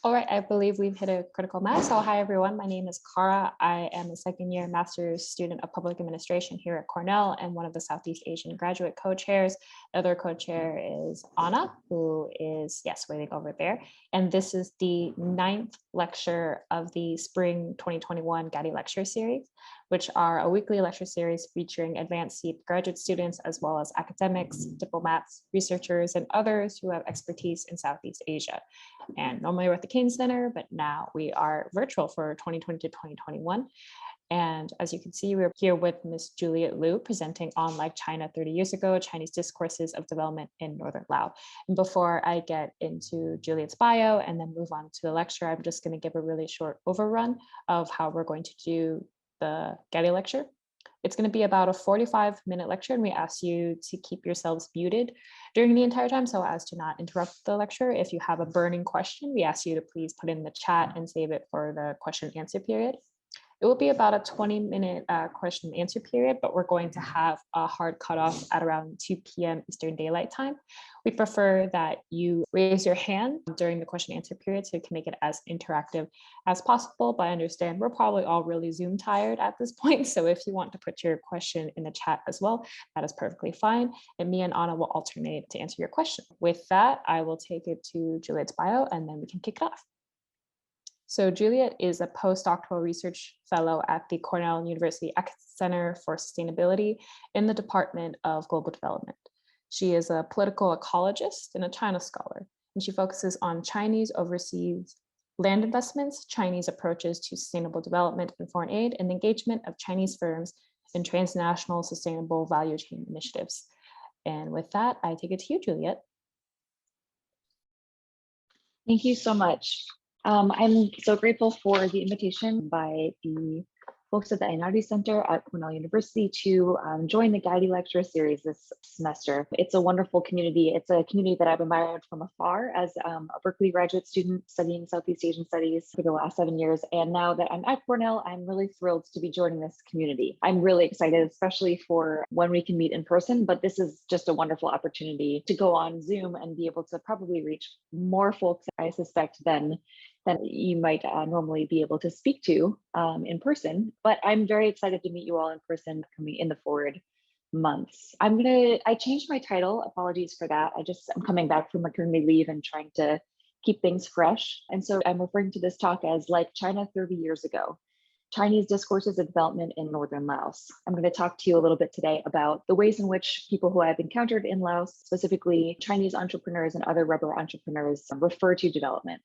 All right, I believe we've hit a critical mass. So hi, everyone. My name is Kara. I am a second-year master's student of public administration here at Cornell and one of the Southeast Asian graduate co-chairs. The other co-chair is Anna, who is, yes, waiting over there. And this is the 9th lecture of the Spring 2021 Gatty Lecture Series, which are a weekly lecture series featuring advanced graduate students, as well as academics, diplomats, researchers, and others who have expertise in Southeast Asia. And normally we're at the Kane Center, but now we are virtual for 2020 to 2021. And as you can see, we're here with Ms. Juliet Liu presenting on Like China 30 Years Ago, Chinese Discourses of Development in Northern Laos. And before I get into Juliet's bio and then move on to the lecture, I'm just going to give a really short overrun of how we're going to do the Gatty lecture. It's going to be about a 45-minute lecture, and we ask you to keep yourselves muted during the entire time so as to not interrupt the lecture. If you have a burning question, we ask you to please put in the chat and save it for the question and answer period. It will be about a 20-minute question and answer period, but we're going to have a hard cutoff at around 2 p.m. Eastern Daylight Time. We prefer that you raise your hand during the question and answer period so we can make it as interactive as possible. But I understand we're probably all really Zoom tired at this point. So if you want to put your question in the chat as well, that is perfectly fine. And me and Anna will alternate to answer your question. With that, I will take it to Juliet's bio and then we can kick it off. So Juliet is a postdoctoral research fellow at the Cornell University Atkinson Center for Sustainability in the Department of Global Development. She is a political ecologist and a China scholar, and she focuses on Chinese overseas land investments, Chinese approaches to sustainable development and foreign aid, and engagement of Chinese firms in transnational sustainable value chain initiatives. And with that, I take it to you, Juliet. Thank you so much. I'm so grateful for the invitation by the folks at the Minority Center at Cornell University to join the Gatty Lecture Series this semester. It's a wonderful community. It's a community that I've admired from afar as a Berkeley graduate student studying Southeast Asian studies for the last 7 years. And now that I'm at Cornell, I'm really thrilled to be joining this community. I'm really excited, especially for when we can meet in person, but this is just a wonderful opportunity to go on Zoom and be able to probably reach more folks, I suspect, than you might normally be able to speak to in person. But I'm very excited to meet you all in person coming in the forward months. I changed my title, apologies for that. I'm coming back from maternity leave and trying to keep things fresh. And so I'm referring to this talk as Like China 30 Years Ago, Chinese Discourses of Development in Northern Laos. I'm going to talk to you a little bit today about the ways in which people who I've encountered in Laos, specifically Chinese entrepreneurs and other rubber entrepreneurs, refer to development.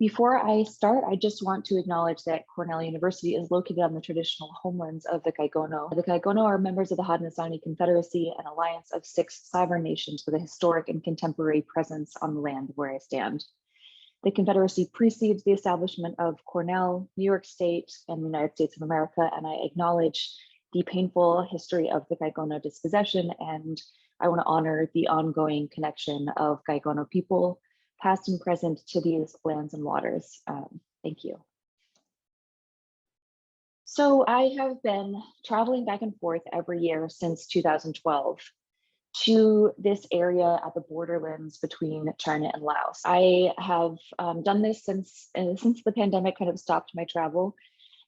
Before I start, I just want to acknowledge that Cornell University is located on the traditional homelands of the Kaigono. The Kaigono are members of the Haudenosaunee Confederacy, an alliance of 6 sovereign nations with a historic and contemporary presence on the land where I stand. The Confederacy precedes the establishment of Cornell, New York State, and the United States of America, and I acknowledge the painful history of the Kaigono dispossession, and I want to honor the ongoing connection of Kaigono people, past and present, to these lands and waters. Thank you. So I have been traveling back and forth every year since 2012 to this area at the borderlands between China and Laos. I have done this since the pandemic kind of stopped my travel.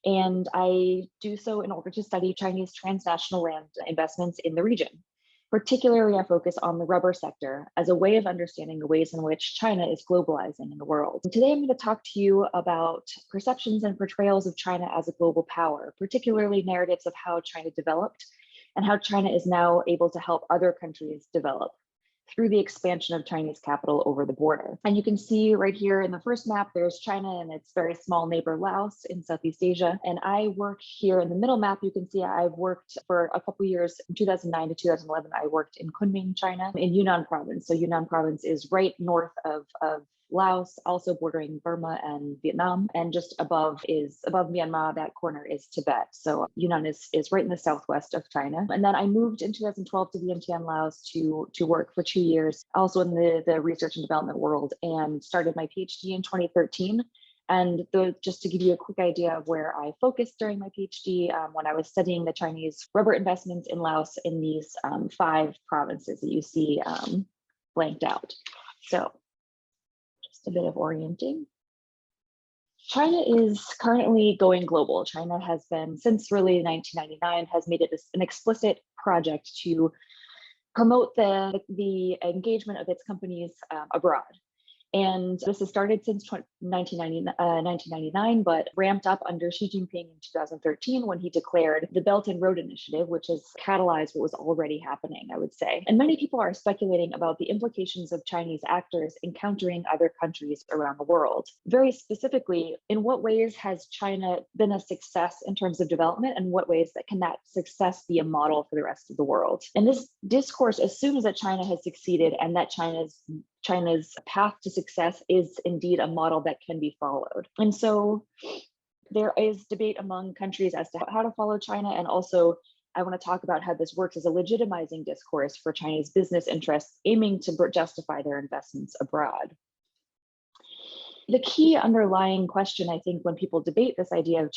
And I do so in order to study Chinese transnational land investments in the region. Particularly, I focus on the rubber sector as a way of understanding the ways in which China is globalizing in the world. And today, I'm going to talk to you about perceptions and portrayals of China as a global power, particularly narratives of how China developed and how China is now able to help other countries develop through the expansion of Chinese capital over the border. And you can see right here in the first map, there's China and its very small neighbor Laos in Southeast Asia. And I work here in the middle map. You can see I've worked for a couple of years. From 2009 to 2011, I worked in Kunming, China, in Yunnan Province. So Yunnan Province is right north of Laos, also bordering Burma and Vietnam, and just above Myanmar, that corner is Tibet. So Yunnan is right in the southwest of China. And then I moved in 2012 to Vientiane, Laos to work for 2 years, also in the research and development world, and started my PhD in 2013. And just to give you a quick idea of where I focused during my PhD, when I was studying the Chinese rubber investments in Laos in these 5 provinces that you see blanked out. So Just a bit of orienting. China is currently going global. China has been, since really 1999, has made it an explicit project to promote the engagement of its companies abroad. And this has started since 1999, but ramped up under Xi Jinping in 2013 when he declared the Belt and Road Initiative, which has catalyzed what was already happening, I would say. And many people are speculating about the implications of Chinese actors encountering other countries around the world. Very specifically, in what ways has China been a success in terms of development, and what ways can that success be a model for the rest of the world? And this discourse assumes that China has succeeded and that China's path to success is indeed a model that can be followed. And so there is debate among countries as to how to follow China. And also, I want to talk about how this works as a legitimizing discourse for Chinese business interests aiming to justify their investments abroad. The key underlying question, I think, when people debate this idea of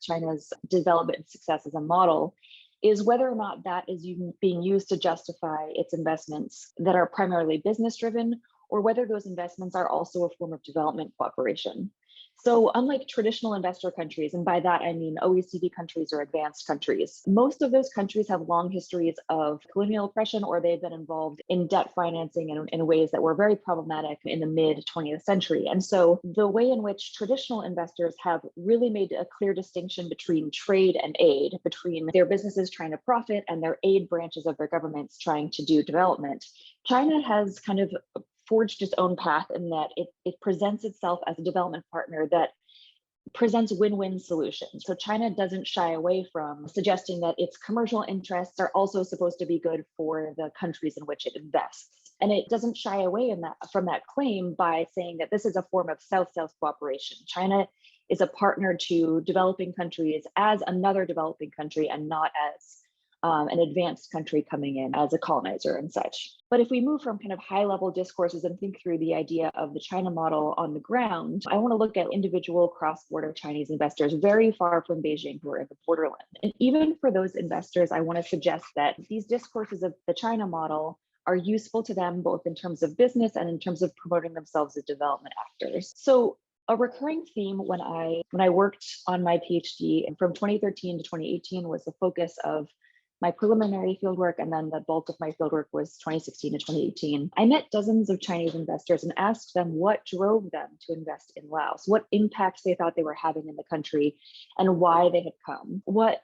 China's development and success as a model is whether or not that is being used to justify its investments that are primarily business driven, or whether those investments are also a form of development cooperation. So unlike traditional investor countries, and by that I mean OECD countries or advanced countries, most of those countries have long histories of colonial oppression, or they've been involved in debt financing in ways that were very problematic in the mid 20th century. And so the way in which traditional investors have really made a clear distinction between trade and aid, between their businesses trying to profit and their aid branches of their governments trying to do development, China has kind of forged its own path in that it presents itself as a development partner that presents win-win solutions. So China doesn't shy away from suggesting that its commercial interests are also supposed to be good for the countries in which it invests. And it doesn't shy away from that claim by saying that this is a form of South-South cooperation. China is a partner to developing countries as another developing country and not as an advanced country coming in as a colonizer and such. But if we move from kind of high level discourses and think through the idea of the China model on the ground, I want to look at individual cross-border Chinese investors very far from Beijing who are in the borderland. And even for those investors, I want to suggest that these discourses of the China model are useful to them both in terms of business and in terms of promoting themselves as development actors. So a recurring theme when I worked on my PhD from 2013 to 2018 was the focus of my preliminary fieldwork, and then the bulk of my fieldwork was 2016 to 2018. I met dozens of Chinese investors and asked them what drove them to invest in Laos, what impacts they thought they were having in the country, and why they had come. What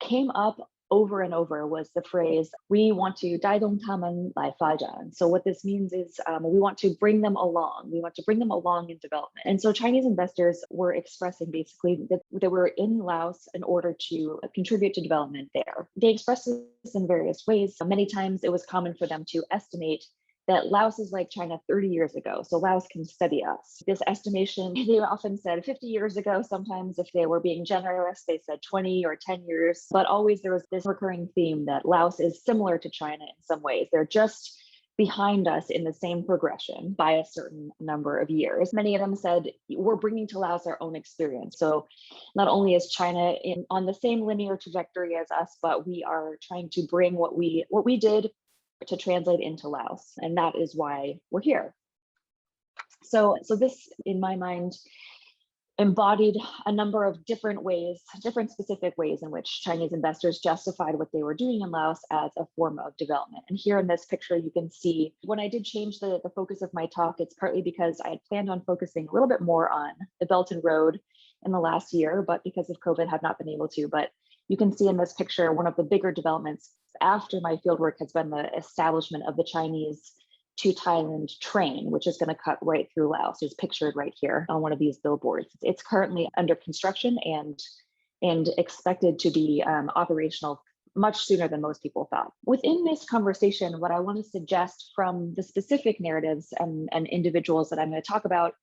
came up over and over was the phrase, we want to 带动他们来发展. So what this means is we want to bring them along. We want to bring them along in development. And so Chinese investors were expressing basically that they were in Laos in order to contribute to development there. They expressed this in various ways. Many times it was common for them to estimate that Laos is like China 30 years ago, so Laos can study us. This estimation, they often said 50 years ago. Sometimes if they were being generous, they said 20 or 10 years, but always there was this recurring theme that Laos is similar to China in some ways. They're just behind us in the same progression by a certain number of years. Many of them said, we're bringing to Laos our own experience. So not only is China on the same linear trajectory as us, but we are trying to bring what we did to translate into Laos. And that is why we're here. So this, in my mind, embodied a number of different specific ways in which Chinese investors justified what they were doing in Laos as a form of development. And here in this picture, you can see when I did change the focus of my talk, it's partly because I had planned on focusing a little bit more on the Belt and Road in the last year, but because of COVID, have not been able to. But you can see in this picture, one of the bigger developments after my fieldwork has been the establishment of the Chinese to Thailand train, which is going to cut right through Laos. It's pictured right here on one of these billboards. It's currently under construction and expected to be operational much sooner than most people thought. Within this conversation, what I want to suggest from the specific narratives and individuals that I'm going to talk about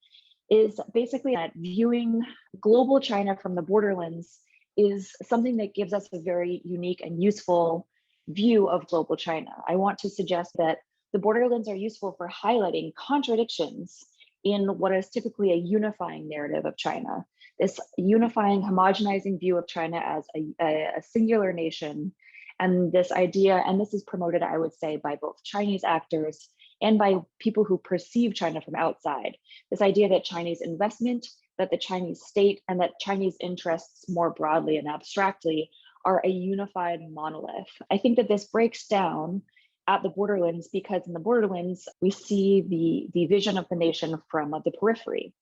is basically that viewing global China from the borderlands is something that gives us a very unique and useful view of global China. I want to suggest that the borderlands are useful for highlighting contradictions in what is typically a unifying narrative of China. This unifying, homogenizing view of China as a singular nation, and this idea, and this is promoted, I would say, by both Chinese actors and by people who perceive China from outside. This idea that Chinese investment, that the Chinese state, and that Chinese interests more broadly and abstractly are a unified monolith. I think that this breaks down at the borderlands because in the borderlands, we see the vision of the nation from the periphery.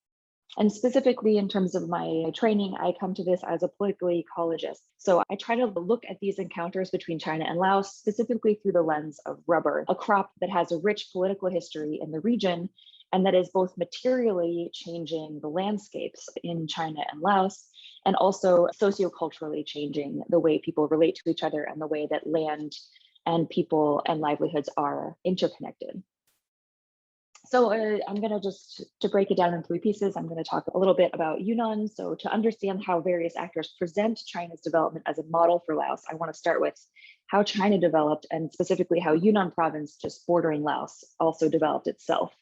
And specifically in terms of my training, I come to this as a political ecologist. So I try to look at these encounters between China and Laos specifically through the lens of rubber, a crop that has a rich political history in the region and that is both materially changing the landscapes in China and Laos, and also socioculturally changing the way people relate to each other and the way that land and people and livelihoods are interconnected. So I'm going to break it down in three pieces. I'm going to talk a little bit about Yunnan. So to understand how various actors present China's development as a model for Laos, I want to start with how China developed and specifically how Yunnan Province, just bordering Laos, also developed itself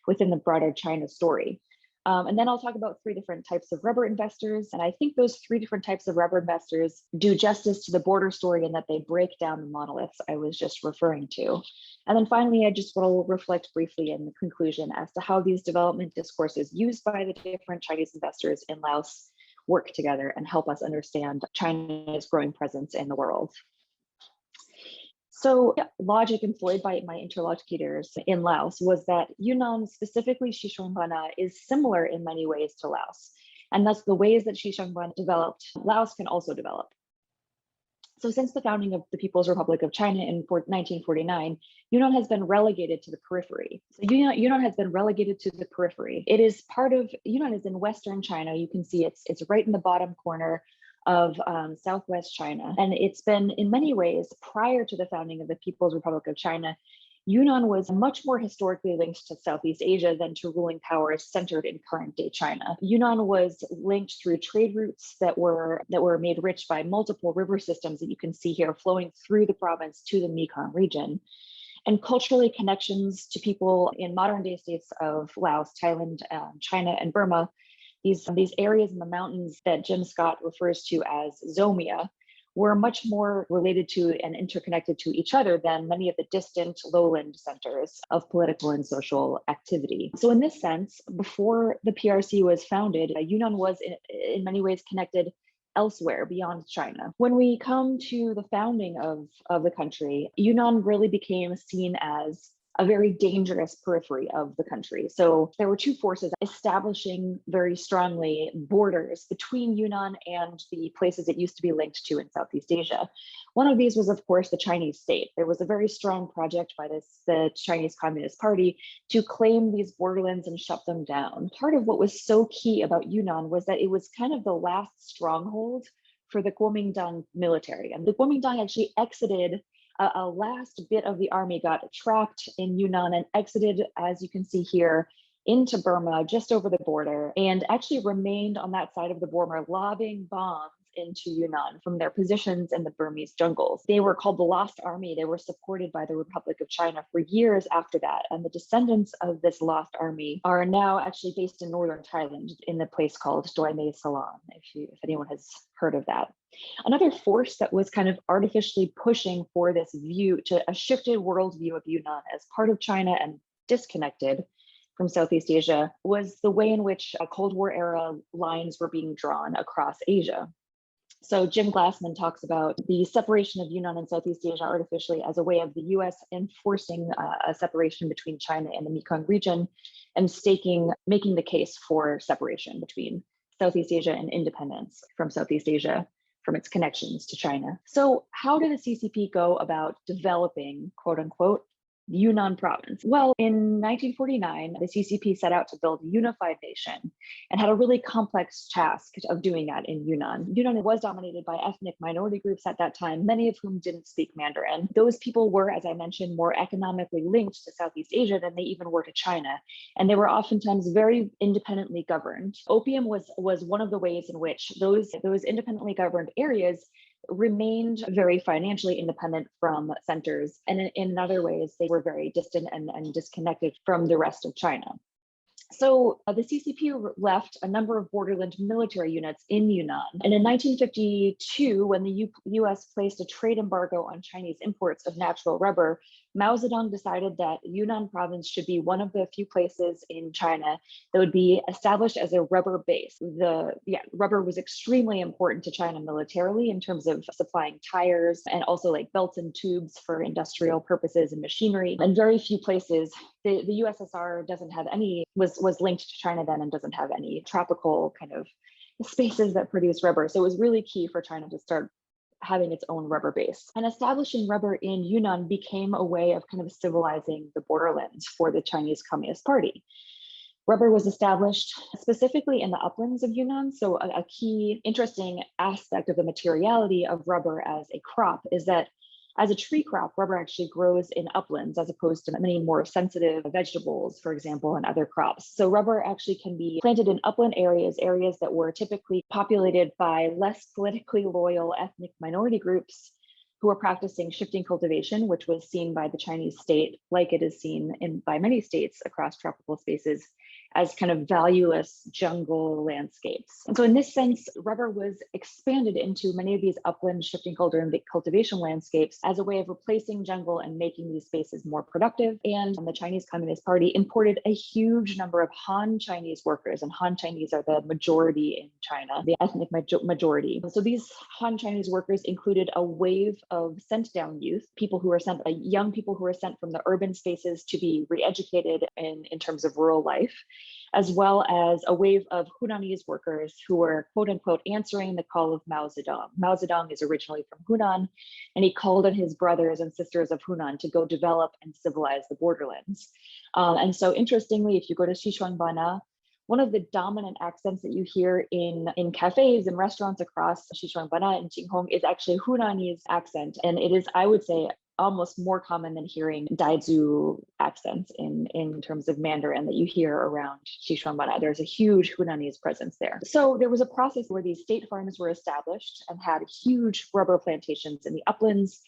within the broader China story. And then I'll talk about three different types of rubber investors. And I think those three different types of rubber investors do justice to the border story in that they break down the monoliths I was just referring to. And then finally, I just will reflect briefly in the conclusion as to how these development discourses used by the different Chinese investors in Laos work together and help us understand China's growing presence in the world. So logic employed by my interlocutors in Laos was that Yunnan, specifically Xishuangbanna, is similar in many ways to Laos. And thus the ways that Xishuangbanna developed, Laos can also develop. So since the founding of the People's Republic of China in 1949, Yunnan has been relegated to the periphery. So Yunnan has been relegated to the periphery. It is part of, Yunnan is in Western China. You can see it's right in the bottom corner of Southwest China. And it's been in many ways, prior to the founding of the People's Republic of China, Yunnan was much more historically linked to Southeast Asia than to ruling powers centered in current day China. Yunnan was linked through trade routes that were made rich by multiple river systems that you can see here flowing through the province to the Mekong region. And culturally, connections to people in modern day states of Laos, Thailand, China, and Burma, these areas in the mountains that Jim Scott refers to as zomia, were much more related to and interconnected to each other than many of the distant lowland centers of political and social activity. So in this sense, before the PRC was founded, Yunnan was in many ways connected elsewhere beyond China. When we come to the founding of the country, Yunnan really became seen as a very dangerous periphery of the country. So there were two forces establishing very strongly borders between Yunnan and the places it used to be linked to in Southeast Asia. One of these was, of course, the Chinese state. There was a very strong project by the Chinese Communist Party to claim these borderlands and shut them down. Part of what was so key about Yunnan was that it was kind of the last stronghold for the Kuomintang military. And the Kuomintang actually exited. A last bit of the army got trapped in Yunnan and exited, as you can see here, into Burma, just over the border, and actually remained on that side of the border, lobbing bombs into Yunnan from their positions in the Burmese jungles. They were called the Lost Army. They were supported by the Republic of China for years after that. And the descendants of this Lost Army are now actually based in northern Thailand in the place called Doi Mae Salam, if anyone has heard of that. Another force that was kind of artificially pushing for this view to a shifted worldview of Yunnan as part of China and disconnected from Southeast Asia was the way in which Cold War era lines were being drawn across Asia. So Jim Glassman talks about the separation of Yunnan and Southeast Asia artificially as a way of the US enforcing a separation between China and the Mekong region and making the case for separation between Southeast Asia and independence from Southeast Asia from its connections to China. So how did the CCP go about developing, quote unquote, the Yunnan province? Well, in 1949, the CCP set out to build a unified nation and had a really complex task of doing that in Yunnan. Yunnan was dominated by ethnic minority groups at that time, many of whom didn't speak Mandarin. Those people were, as I mentioned, more economically linked to Southeast Asia than they even were to China. And they were oftentimes very independently governed. Opium was one of the ways in which those independently governed areas remained very financially independent from centers. And in other ways, they were very distant and disconnected from the rest of China. So the CCP left a number of borderland military units in Yunnan. And in 1952, when the US placed a trade embargo on Chinese imports of natural rubber, Mao Zedong decided that Yunnan Province should be one of the few places in China that would be established as a rubber base. Rubber was extremely important to China militarily in terms of supplying tires and also like belts and tubes for industrial purposes and machinery. And very few places, the USSR doesn't have any, was linked to China then and doesn't have any tropical kind of spaces that produce rubber. So it was really key for China to start having its own rubber base. And establishing rubber in Yunnan became a way of kind of civilizing the borderlands for the Chinese Communist Party. Rubber was established specifically in the uplands of Yunnan. So a key interesting aspect of the materiality of rubber as a crop is that as a tree crop, rubber actually grows in uplands as opposed to many more sensitive vegetables, for example, and other crops. So rubber actually can be planted in upland areas that were typically populated by less politically loyal ethnic minority groups who were practicing shifting cultivation, which was seen by the Chinese state, like it is seen by many states across tropical spaces, as kind of valueless jungle landscapes. And so in this sense, rubber was expanded into many of these upland shifting cultivation landscapes as a way of replacing jungle and making these spaces more productive. And the Chinese Communist Party imported a huge number of Han Chinese workers, and Han Chinese are the majority in China, the ethnic majority. So these Han Chinese workers included a wave of sent down youth, young people who were sent from the urban spaces to be re-educated in terms of rural life, as well as a wave of Hunanese workers who were, quote unquote, answering the call of Mao Zedong. Mao Zedong is originally from Hunan, and he called on his brothers and sisters of Hunan to go develop and civilize the borderlands. And so interestingly, if you go to Xishuangbanna, one of the dominant accents that you hear in cafes and restaurants across Xishuangbanna and Jinghong is actually Hunanese accent. And it is, I would say, almost more common than hearing Daizhu accents in terms of Mandarin that you hear around Xishuangbanna. There's a huge Hunanese presence there. So there was a process where these state farms were established and had huge rubber plantations in the uplands.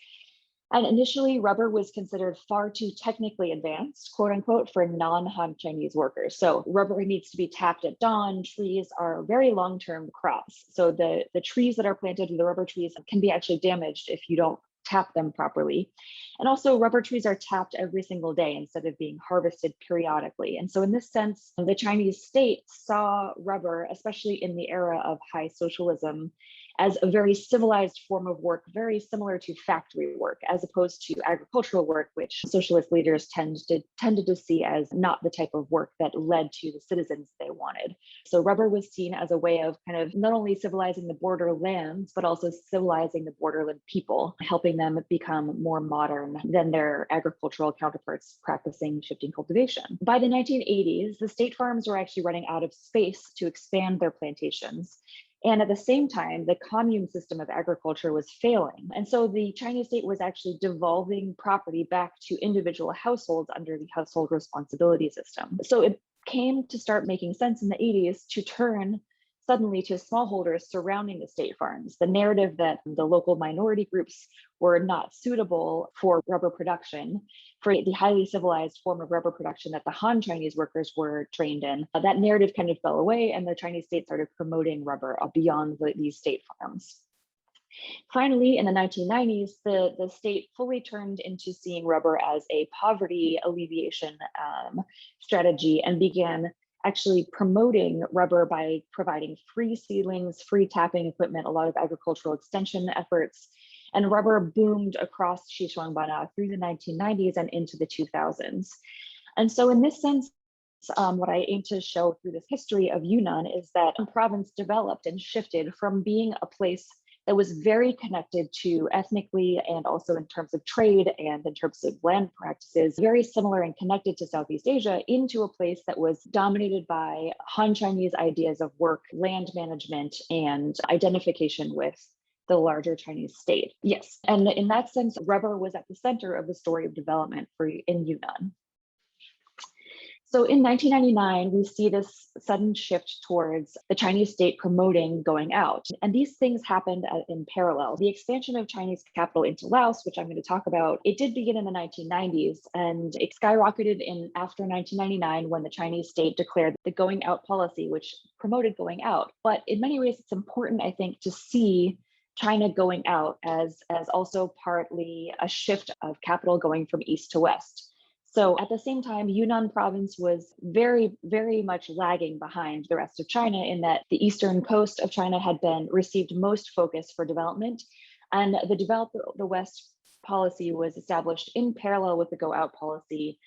And initially, rubber was considered far too technically advanced, quote unquote, for non-Han Chinese workers. So rubber needs to be tapped at dawn. Trees are very long-term crops. So the trees that are planted, the rubber trees, can be actually damaged if you don't tap them properly. And also rubber trees are tapped every single day instead of being harvested periodically. And so in this sense, the Chinese state saw rubber, especially in the era of high socialism, as a very civilized form of work, very similar to factory work, as opposed to agricultural work, which socialist leaders tended to see as not the type of work that led to the citizens they wanted. So rubber was seen as a way of kind of not only civilizing the borderlands, but also civilizing the borderland people, helping them become more modern than their agricultural counterparts practicing shifting cultivation. By the 1980s, the state farms were actually running out of space to expand their plantations. And at the same time, the commune system of agriculture was failing. And so the Chinese state was actually devolving property back to individual households under the household responsibility system. So it came to start making sense in the 80s to turn suddenly to smallholders surrounding the state farms. The narrative that the local minority groups were not suitable for rubber production, for the highly civilized form of rubber production that the Han Chinese workers were trained in, that narrative kind of fell away, and the Chinese state started promoting rubber beyond these state farms. Finally, in the 1990s, the state fully turned into seeing rubber as a poverty alleviation strategy and began actually promoting rubber by providing free seedlings, free tapping equipment, a lot of agricultural extension efforts, and rubber boomed across Xishuangbanna through the 1990s and into the 2000s. And so in this sense, what I aim to show through this history of Yunnan is that the province developed and shifted from being a place that was very connected to ethnically and also in terms of trade and in terms of land practices, very similar and connected to Southeast Asia, into a place that was dominated by Han Chinese ideas of work, land management, and identification with the larger Chinese state. Yes, and in that sense, rubber was at the center of the story of development in Yunnan. So in 1999, we see this sudden shift towards the Chinese state promoting going out. And these things happened in parallel. The expansion of Chinese capital into Laos, which I'm going to talk about, it did begin in the 1990s, and it skyrocketed in after 1999 when the Chinese state declared the going out policy, which promoted going out. But in many ways, it's important, I think, to see China going out as also partly a shift of capital going from east to west. So at the same time, Yunnan Province was very, very much lagging behind the rest of China in that the eastern coast of China had received most focus for development, and the Develop the West policy was established in parallel with the Go Out policy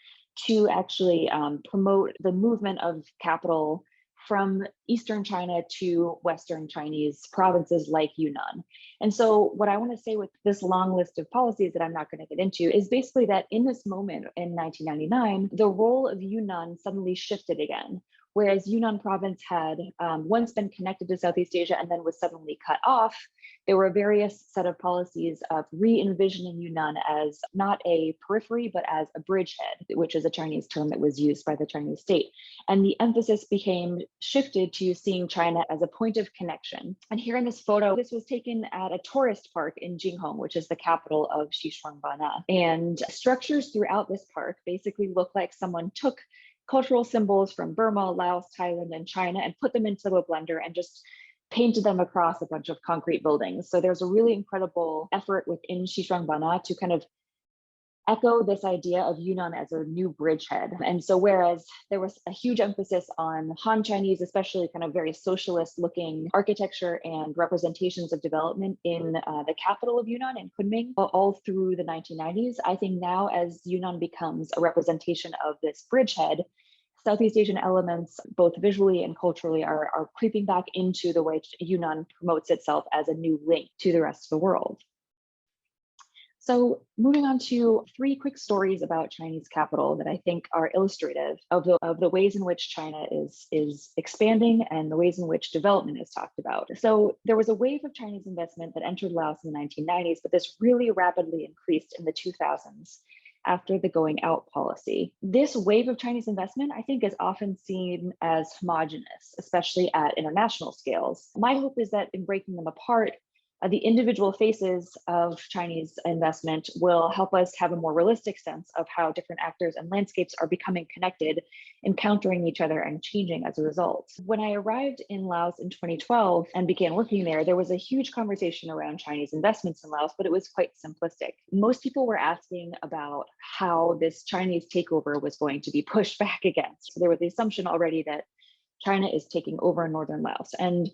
to actually promote the movement of capital from Eastern China to Western Chinese provinces like Yunnan. And so what I want to say with this long list of policies that I'm not going to get into is basically that in this moment in 1999, the role of Yunnan suddenly shifted again. Whereas Yunnan Province had once been connected to Southeast Asia and then was suddenly cut off, there were various set of policies of re-envisioning Yunnan as not a periphery, but as a bridgehead, which is a Chinese term that was used by the Chinese state. And the emphasis became shifted to seeing China as a point of connection. And here in this photo, this was taken at a tourist park in Jinghong, which is the capital of Xishuangbanna. And structures throughout this park basically look like someone took cultural symbols from Burma, Laos, Thailand, and China and put them into a blender and just painted them across a bunch of concrete buildings. So there's a really incredible effort within Xishuangbanna to kind of echo this idea of Yunnan as a new bridgehead. And so whereas there was a huge emphasis on Han Chinese, especially kind of very socialist looking architecture and representations of development in the capital of Yunnan in Kunming all through the 1990s, I think now as Yunnan becomes a representation of this bridgehead, Southeast Asian elements, both visually and culturally, are creeping back into the way Yunnan promotes itself as a new link to the rest of the world. So moving on to 3 quick stories about Chinese capital that I think are illustrative of the ways in which China is expanding and the ways in which development is talked about. So there was a wave of Chinese investment that entered Laos in the 1990s, but this really rapidly increased in the 2000s after the going out policy. This wave of Chinese investment, I think, is often seen as homogenous, especially at international scales. My hope is that in breaking them apart, the individual faces of Chinese investment will help us have a more realistic sense of how different actors and landscapes are becoming connected, encountering each other and changing as a result. When I arrived in Laos in 2012 and began working there was a huge conversation around Chinese investments in Laos, but it was quite simplistic. Most people were asking about how this Chinese takeover was going to be pushed back against. So there was the assumption already that China is taking over northern Laos. And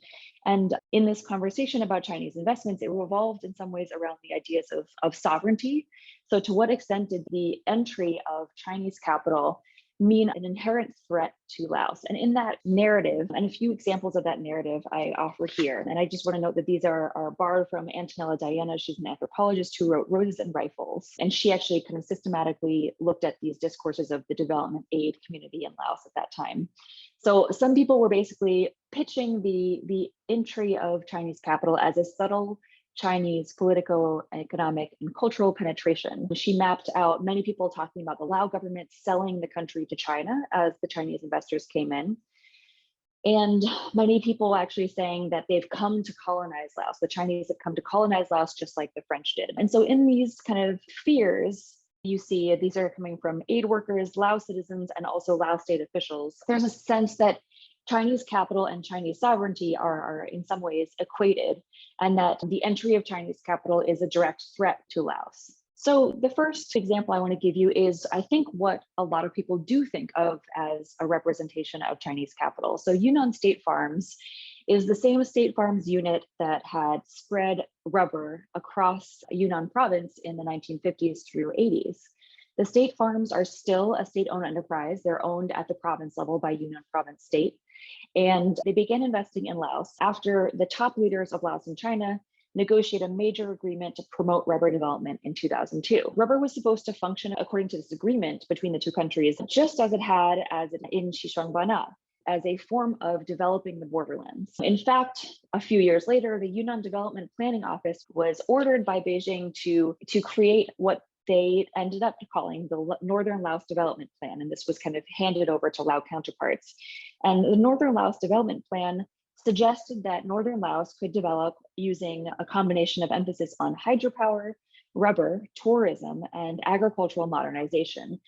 in this conversation about Chinese investments, it revolved in some ways around the ideas of sovereignty. So to what extent did the entry of Chinese capital mean an inherent threat to Laos? And in that narrative, and a few examples of that narrative I offer here. And I just want to note that these are borrowed from Antonella Diana. She's an anthropologist who wrote Roses and Rifles. And she actually kind of systematically looked at these discourses of the development aid community in Laos at that time. So some people were basically pitching the entry of Chinese capital as a subtle Chinese political, economic, and cultural penetration. She mapped out many people talking about the Lao government selling the country to China as the Chinese investors came in. And many people actually saying that they've come to colonize Laos. The Chinese have come to colonize Laos just like the French did. And so in these kind of fears, you see these are coming from aid workers, Lao citizens, and also Lao state officials. There's a sense that Chinese capital and Chinese sovereignty are in some ways equated, and that the entry of Chinese capital is a direct threat to Laos. So the first example I want to give you is, I think, what a lot of people do think of as a representation of Chinese capital. So Yunnan State Farms is the same State Farms unit that had spread rubber across Yunnan Province in the 1950s through 80s. The state farms are still a state-owned enterprise. They're owned at the province level by Yunnan Province State. And they began investing in Laos after the top leaders of Laos and China negotiate a major agreement to promote rubber development in 2002. Rubber was supposed to function according to this agreement between the two countries, just as it had in Xishuangbanna, as a form of developing the borderlands. In fact, a few years later, the Yunnan Development Planning Office was ordered by Beijing to create what they ended up calling the Northern Laos Development Plan, and this was kind of handed over to Lao counterparts. And the Northern Laos Development Plan suggested that Northern Laos could develop using a combination of emphasis on hydropower, rubber, tourism, and agricultural modernization,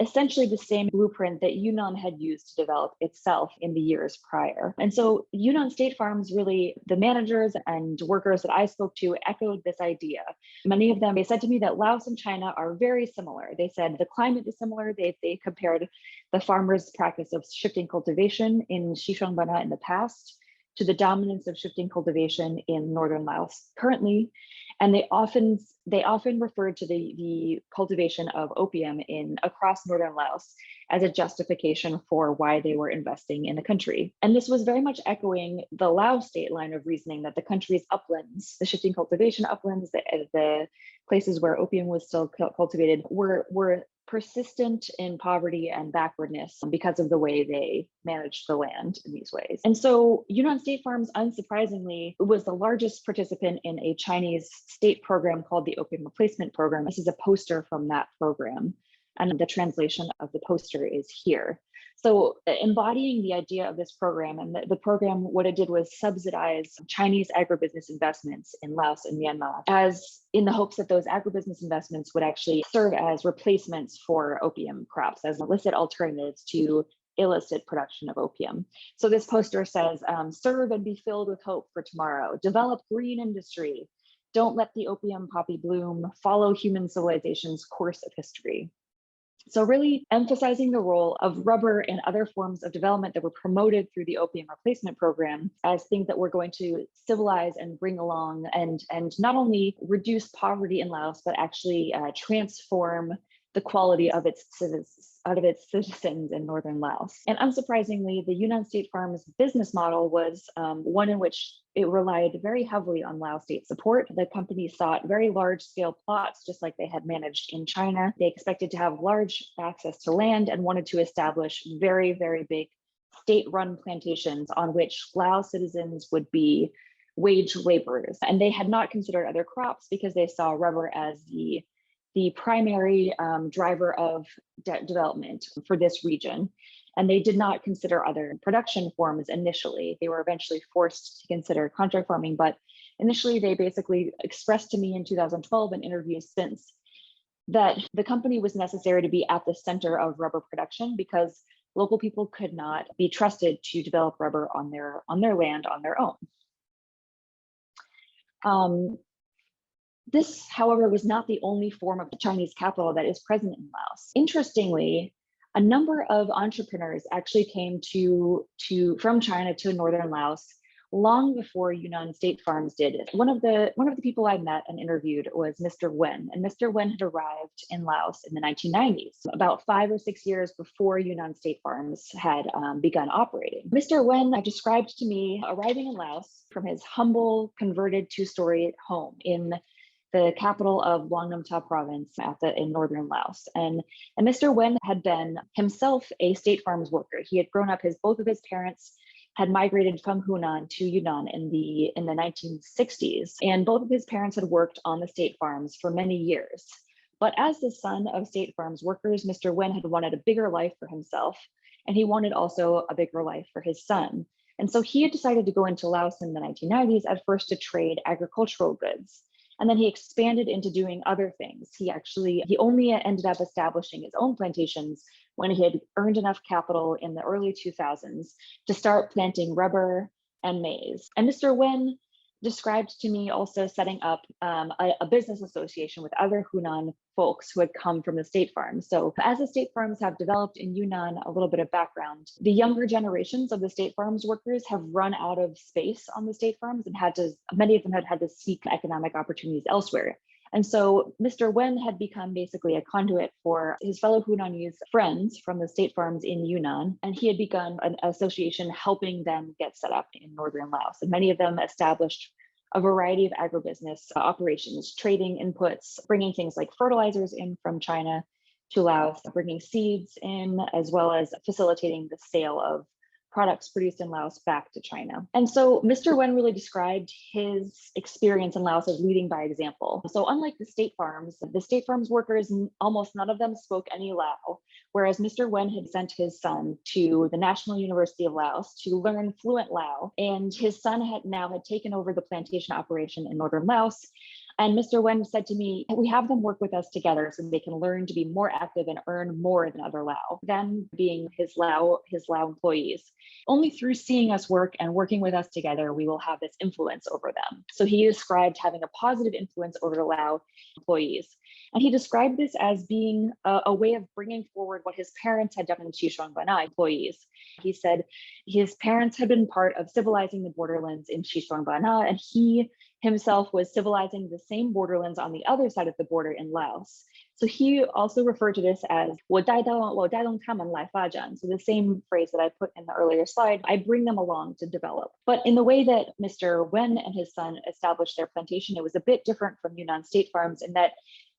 essentially the same blueprint that Yunnan had used to develop itself in the years prior. And so Yunnan State Farms, really, the managers and workers that I spoke to echoed this idea. Many of them, they said to me that Laos and China are very similar. They said the climate is similar. They compared the farmers' practice of shifting cultivation in Xishuangbanna in the past to the dominance of shifting cultivation in northern Laos currently. And they often referred to the cultivation of opium across northern Laos as a justification for why they were investing in the country. And this was very much echoing the Laos state line of reasoning that the country's uplands, the shifting cultivation uplands, the places where opium was still cultivated, were persistent in poverty and backwardness because of the way they managed the land in these ways. And so Yunnan State Farms, unsurprisingly, was the largest participant in a Chinese state program called the Opium Replacement Program. This is a poster from that program, and the translation of the poster is here. So embodying the idea of this program, and the program, what it did was subsidize Chinese agribusiness investments in Laos and Myanmar, as in the hopes that those agribusiness investments would actually serve as replacements for opium crops, as illicit alternatives to illicit production of opium. So this poster says, serve and be filled with hope for tomorrow, develop green industry, don't let the opium poppy bloom, follow human civilization's course of history. So really emphasizing the role of rubber and other forms of development that were promoted through the opium replacement program as things that were going to civilize and bring along and not only reduce poverty in Laos, but actually transform the quality of its citizens in northern Laos. And unsurprisingly, the Yunnan State Farms business model was one in which it relied very heavily on Lao state support. The company sought very large scale plots, just like they had managed in China. They expected to have large access to land and wanted to establish very, very big state-run plantations on which Lao citizens would be wage laborers. And they had not considered other crops because they saw rubber as the primary driver of development for this region. And they did not consider other production forms initially. They were eventually forced to consider contract farming, but initially they basically expressed to me in 2012 in interviews since that the company was necessary to be at the center of rubber production because local people could not be trusted to develop rubber on their land on their own. This, however, was not the only form of Chinese capital that is present in Laos. Interestingly, a number of entrepreneurs actually came from China to northern Laos long before Yunnan State Farms did it. One of the people I met and interviewed was Mr. Wen, and Mr. Wen had arrived in Laos in the 1990s, about 5 or 6 years before Yunnan State Farms had begun operating. Mr. Wen described to me arriving in Laos from his humble converted 2-story home in the capital of Yunnan Province in northern Laos. And Mr. Wen had been himself a state farms worker. He had grown up, both of his parents had migrated from Hunan to Yunnan in the 1960s. And both of his parents had worked on the state farms for many years. But as the son of state farms workers, Mr. Wen had wanted a bigger life for himself, and he wanted also a bigger life for his son. And so he had decided to go into Laos in the 1990s, at first to trade agricultural goods. And then he expanded into doing other things. He only ended up establishing his own plantations when he had earned enough capital in the early 2000s to start planting rubber and maize. And Mr. Wen described to me also setting up a business association with other Hunan folks who had come from the state farms. So as the state farms have developed in Yunnan, a little bit of background, the younger generations of the state farms workers have run out of space on the state farms and many of them had to seek economic opportunities elsewhere. And so Mr. Wen had become basically a conduit for his fellow Hunanese friends from the state farms in Yunnan, and he had begun an association helping them get set up in northern Laos. And many of them established a variety of agribusiness operations, trading inputs, bringing things like fertilizers in from China to Laos, bringing seeds in, as well as facilitating the sale of products produced in Laos back to China. And so Mr. Wen really described his experience in Laos as leading by example. So unlike the state farms workers, almost none of them spoke any Lao, whereas Mr. Wen had sent his son to the National University of Laos to learn fluent Lao, and his son had taken over the plantation operation in northern Laos. And Mr. Wen said to me, we have them work with us together so they can learn to be more active and earn more than other Lao, them being his Lao employees. Only through seeing us work and working with us together, we will have this influence over them. So he described having a positive influence over the Lao employees. And he described this as being a way of bringing forward what his parents had done in Xishuangbanna employees. He said his parents had been part of civilizing the borderlands in Xishuangbanna, and he himself was civilizing the same borderlands on the other side of the border in Laos. So he also referred to this as 我带动他们来发展. So the same phrase that I put in the earlier slide, I bring them along to develop. But in the way that Mr. Wen and his son established their plantation, it was a bit different from Yunnan state farms in that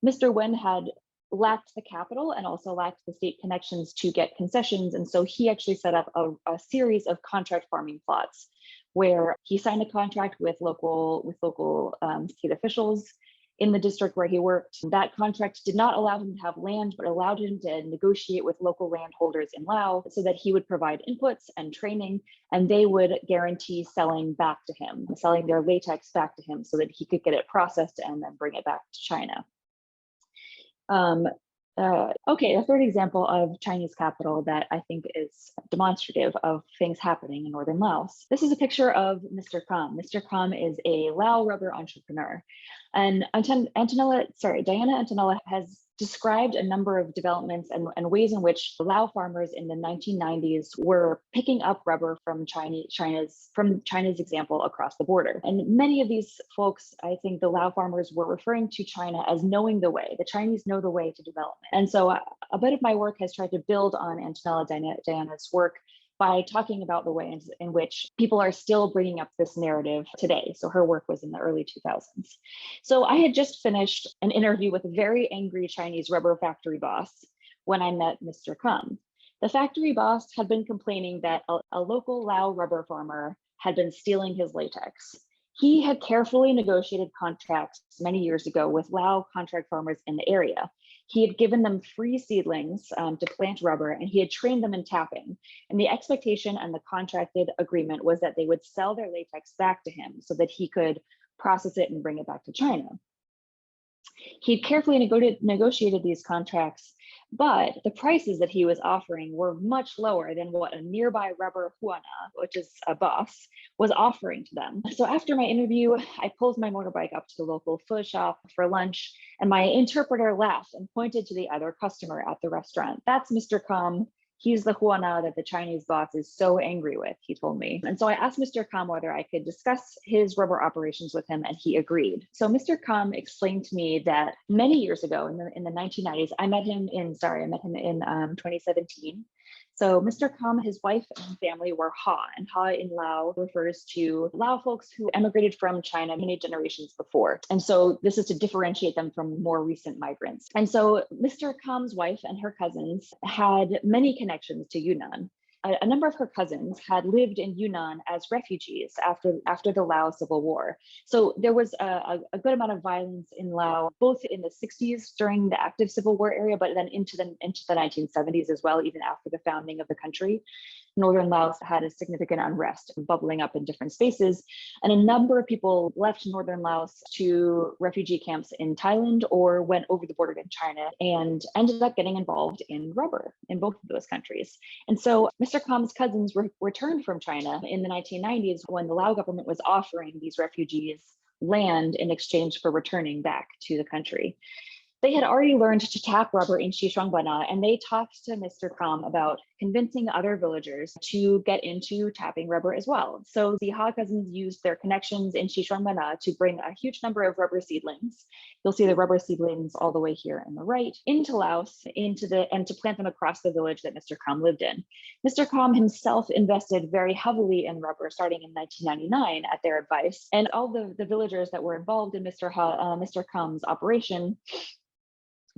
Mr. Wen had lacked the capital and also lacked the state connections to get concessions. And so he actually set up a series of contract farming plots where he signed a contract with local state officials in the district where he worked. That contract did not allow him to have land, but allowed him to negotiate with local landholders in Laos so that he would provide inputs and training, and they would guarantee selling their latex back to him so that he could get it processed and then bring it back to China. Okay, a third example of Chinese capital that I think is demonstrative of things happening in northern Laos. This is a picture of Mr. Krom. Mr. Krom is a Lao rubber entrepreneur. And Diana Antonella has described a number of developments and ways in which Lao farmers in the 1990s were picking up rubber from China's example across the border. And many of these folks, I think the Lao farmers were referring to China as knowing the way. The Chinese know the way to development. And so a bit of my work has tried to build on Diana's work by talking about the ways in which people are still bringing up this narrative today. So her work was in the early 2000s. So I had just finished an interview with a very angry Chinese rubber factory boss when I met Mr. Krom. The factory boss had been complaining that a local Lao rubber farmer had been stealing his latex. He had carefully negotiated contracts many years ago with Lao contract farmers in the area. He had given them free seedlings to plant rubber, and he had trained them in tapping. And the expectation and the contracted agreement was that they would sell their latex back to him so that he could process it and bring it back to China. He carefully negotiated these contracts, but the prices that he was offering were much lower than what a nearby rubber huana, which is a boss, was offering to them. So after my interview, I pulled my motorbike up to the local pho shop for lunch, and my interpreter laughed and pointed to the other customer at the restaurant. That's Mr. Krom. He's the huana that the Chinese boss is so angry with, he told me. And so I asked Mr. Krom whether I could discuss his rubber operations with him, and he agreed. So Mr. Krom explained to me that many years ago in the 1990s, I met him in 2017. So Mr. Krom, his wife and family were Ha, and Ha in Lao refers to Lao folks who emigrated from China many generations before. And so this is to differentiate them from more recent migrants. And so Mr. Krom's wife and her cousins had many connections to Yunnan. A number of her cousins had lived in Yunnan as refugees after the Lao Civil War. So there was a good amount of violence in Laos, both in the 60s during the active Civil War era, but then into the 1970s as well, even after the founding of the country. Northern Laos had a significant unrest bubbling up in different spaces, and a number of people left Northern Laos to refugee camps in Thailand or went over the border to China and ended up getting involved in rubber in both of those countries. And so Mr. Krom's cousins returned from China in the 1990s when the Lao government was offering these refugees land in exchange for returning back to the country. They had already learned to tap rubber in Xishuangbanna, and they talked to Mr. Krom about convincing other villagers to get into tapping rubber as well. So the Ha cousins used their connections in Xishuangbanna to bring a huge number of rubber seedlings. You'll see the rubber seedlings all the way here on the right into Laos, and to plant them across the village that Mr. Krom lived in. Mr. Krom himself invested very heavily in rubber starting in 1999 at their advice, and all the villagers that were involved in Mr. Krom's operation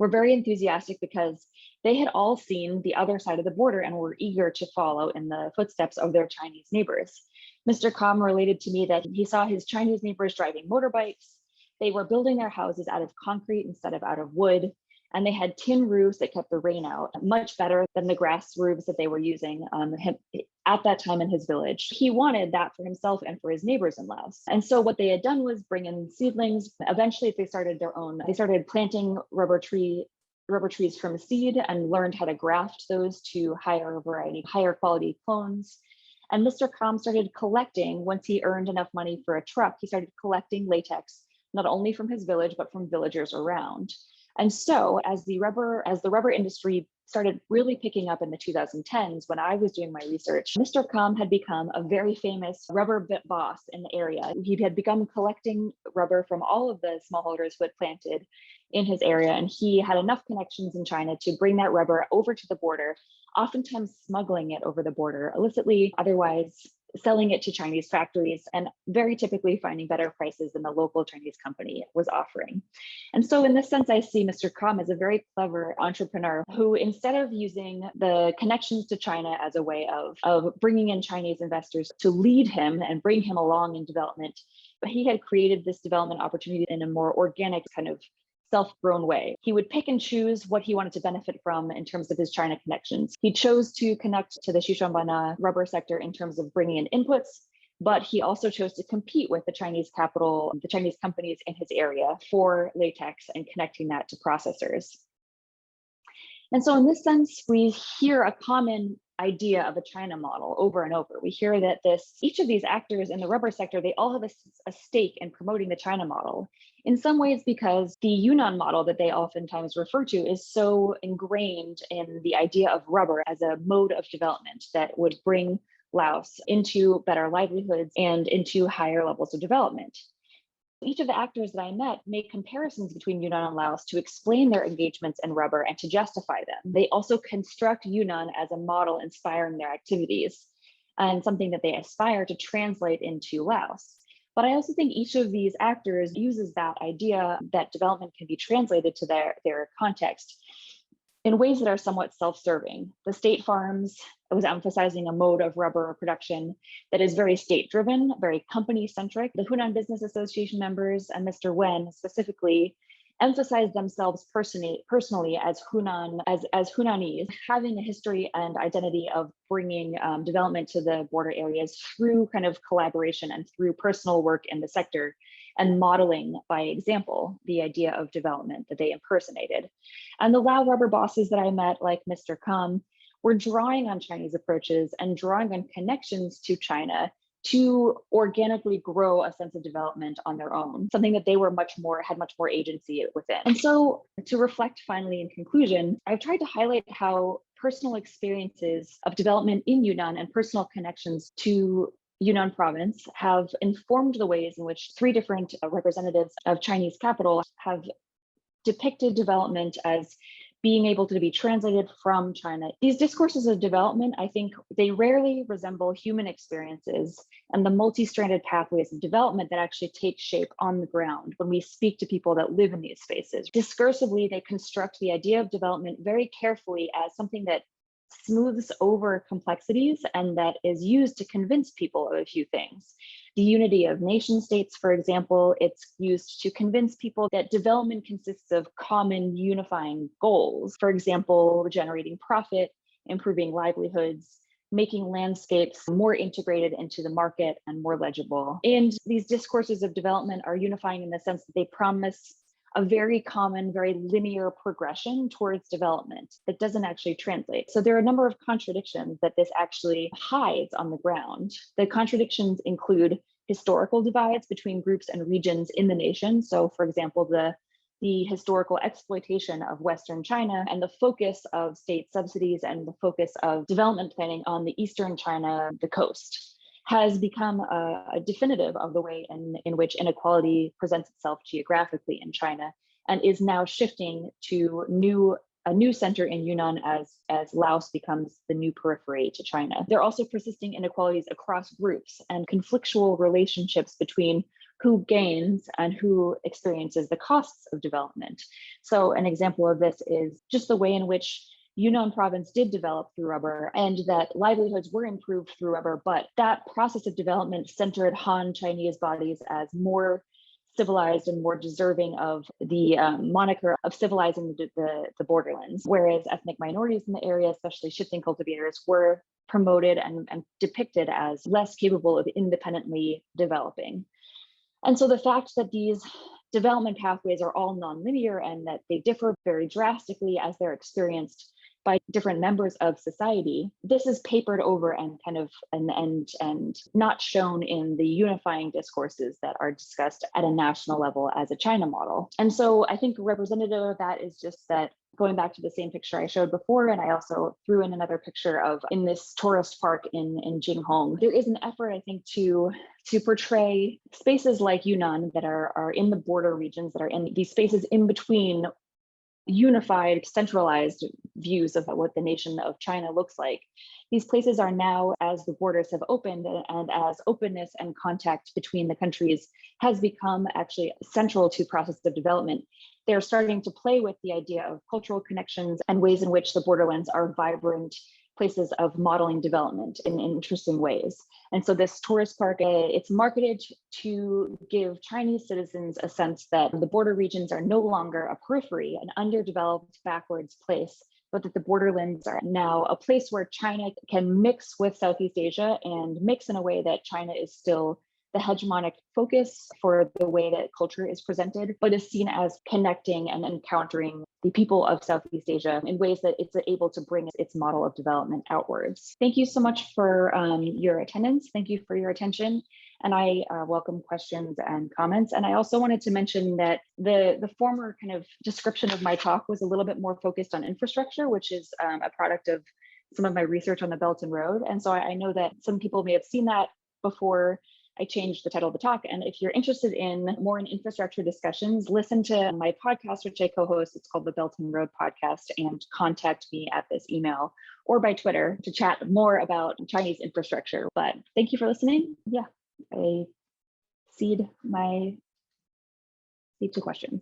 were very enthusiastic because they had all seen the other side of the border and were eager to follow in the footsteps of their Chinese neighbors. Mr. Kam related to me that he saw his Chinese neighbors driving motorbikes. They were building their houses out of concrete instead of out of wood. And they had tin roofs that kept the rain out, much better than the grass roofs that they were using at that time in his village. He wanted that for himself and for his neighbors in Laos. And so what they had done was bring in seedlings. Eventually, they started planting rubber trees from seed and learned how to graft those to higher quality clones. And Mr. Kam started collecting, once he earned enough money for a truck, he started collecting latex, not only from his village, but from villagers around. And so as the rubber industry started really picking up in the 2010s, when I was doing my research, Mr. Kam had become a very famous rubber boss in the area. He had begun collecting rubber from all of the smallholders who had planted in his area, and he had enough connections in China to bring that rubber over to the border, oftentimes smuggling it over the border illicitly, otherwise selling it to Chinese factories, and very typically finding better prices than the local Chinese company was offering. And so in this sense, I see Mr. Kam as a very clever entrepreneur who, instead of using the connections to China as a way of bringing in Chinese investors to lead him and bring him along in development, he had created this development opportunity in a more organic kind of self-grown way. He would pick and choose what he wanted to benefit from in terms of his China connections. He chose to connect to the Xishuangbanna rubber sector in terms of bringing in inputs, but he also chose to compete with the Chinese companies in his area for latex and connecting that to processors. And so in this sense, we hear a common idea of a China model over and over. We hear that each of these actors in the rubber sector, they all have a stake in promoting the China model. In some ways, because the Yunnan model that they oftentimes refer to is so ingrained in the idea of rubber as a mode of development that would bring Laos into better livelihoods and into higher levels of development. Each of the actors that I met made comparisons between Yunnan and Laos to explain their engagements in rubber and to justify them. They also construct Yunnan as a model inspiring their activities and something that they aspire to translate into Laos. But I also think each of these actors uses that idea that development can be translated to their context in ways that are somewhat self-serving. The state farms was emphasizing a mode of rubber production that is very state-driven, very company-centric. The Hunan Business Association members and Mr. Wen specifically emphasized themselves personally as Hunanese, having a history and identity of bringing development to the border areas through kind of collaboration and through personal work in the sector, and modeling by example the idea of development that they impersonated. And the Lao rubber bosses that I met, like Mr. Kam, were drawing on Chinese approaches and drawing on connections to China to organically grow a sense of development on their own, something that they had much more agency within. And so to reflect finally in conclusion, I've tried to highlight how personal experiences of development in Yunnan and personal connections to Yunnan Province have informed the ways in which three different representatives of Chinese capital have depicted development as being able to be translated from China. These discourses of development, I think they rarely resemble human experiences and the multi-stranded pathways of development that actually take shape on the ground when we speak to people that live in these spaces. Discursively, they construct the idea of development very carefully as something that smooths over complexities and that is used to convince people of a few things. The unity of nation states, for example, it's used to convince people that development consists of common unifying goals. For example, generating profit, improving livelihoods, making landscapes more integrated into the market and more legible. And these discourses of development are unifying in the sense that they promise a very common, very linear progression towards development that doesn't actually translate. So there are a number of contradictions that this actually hides on the ground. The contradictions include historical divides between groups and regions in the nation. So for example, the historical exploitation of Western China and the focus of state subsidies and the focus of development planning on the Eastern China, the coast, has become a definitive of the way in which inequality presents itself geographically in China, and is now shifting to a new center in Yunnan as Laos becomes the new periphery to China. There are also persisting inequalities across groups and conflictual relationships between who gains and who experiences the costs of development. So an example of this is just the way in which Yunnan Province did develop through rubber, and that livelihoods were improved through rubber, but that process of development centered Han Chinese bodies as more civilized and more deserving of the moniker of civilizing the borderlands, whereas ethnic minorities in the area, especially shifting cultivators, were promoted and depicted as less capable of independently developing. And so the fact that these development pathways are all nonlinear and that they differ very drastically as they're experienced by different members of society, this is papered over and kind of and not shown in the unifying discourses that are discussed at a national level as a China model. And so I think representative of that is just that, going back to the same picture I showed before, and I also threw in another picture of in this tourist park in Jinghong, there is an effort, I think, to portray spaces like Yunnan that are in the border regions, that are in these spaces in between unified, centralized views of what the nation of China looks like. These places are now, as the borders have opened and as openness and contact between the countries has become actually central to process of development, they're starting to play with the idea of cultural connections and ways in which the borderlands are vibrant places of modeling development in interesting ways. And so this tourist park, it's marketed to give Chinese citizens a sense that the border regions are no longer a periphery, an underdeveloped, backwards place, but that the borderlands are now a place where China can mix with Southeast Asia and mix in a way that China is still the hegemonic focus for the way that culture is presented, but is seen as connecting and encountering the people of Southeast Asia in ways that it's able to bring its model of development outwards. Thank you so much for your attendance. Thank you for your attention. And I welcome questions and comments. And I also wanted to mention that the former kind of description of my talk was a little bit more focused on infrastructure, which is a product of some of my research on the Belt and Road. And so I know that some people may have seen that before I changed the title of the talk. And if you're interested in more in infrastructure discussions, listen to my podcast, which I co-host. It's called the Belt and Road Podcast, and contact me at this email or by Twitter to chat more about Chinese infrastructure. But thank you for listening. Yeah, I cede to questions.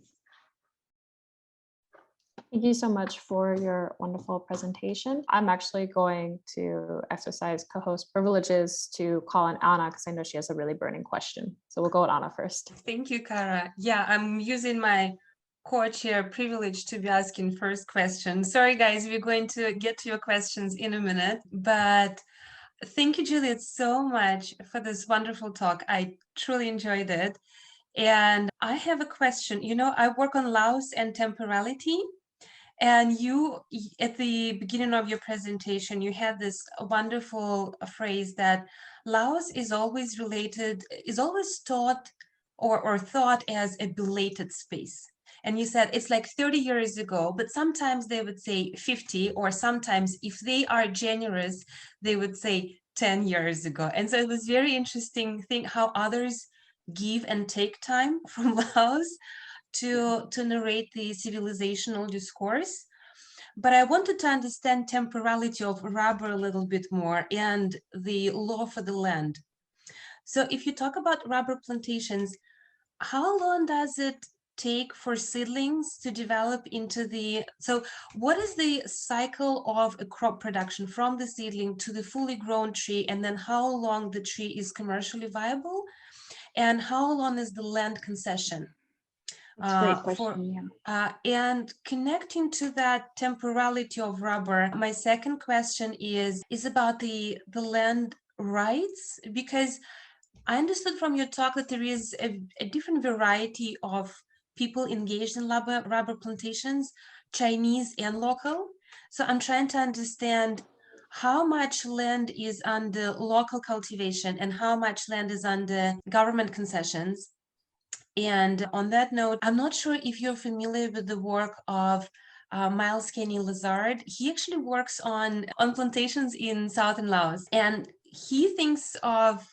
Thank you so much for your wonderful presentation. I'm actually going to exercise co-host privileges to call on Anna because I know she has a really burning question. So we'll go with Anna first. Thank you, Kara. Yeah, I'm using my co-chair privilege to be asking first question. Sorry, guys, we're going to get to your questions in a minute, but thank you, Juliet, so much for this wonderful talk. I truly enjoyed it. And I have a question. You know, I work on Laos and temporality. And you, at the beginning of your presentation, you had this wonderful phrase that Laos is always taught or thought as a belated space. And you said it's like 30 years ago, but sometimes they would say 50, or sometimes if they are generous, they would say 10 years ago. And so it was very interesting thing how others give and take time from Laos to narrate the civilizational discourse. But I wanted to understand temporality of rubber a little bit more and the law for the land. So if you talk about rubber plantations, how long does it take for seedlings to develop into so what is the cycle of a crop production from the seedling to the fully grown tree, and then how long the tree is commercially viable, and how long is the land concession? That's a great question, and connecting to that temporality of rubber, my second question is about the land rights, because I understood from your talk that there is a different variety of people engaged in rubber plantations, Chinese and local. So I'm trying to understand how much land is under local cultivation and how much land is under government concessions. And on that note, I'm not sure if you're familiar with the work of Miles Kenny Lazard. He actually works on plantations in southern Laos, and he thinks of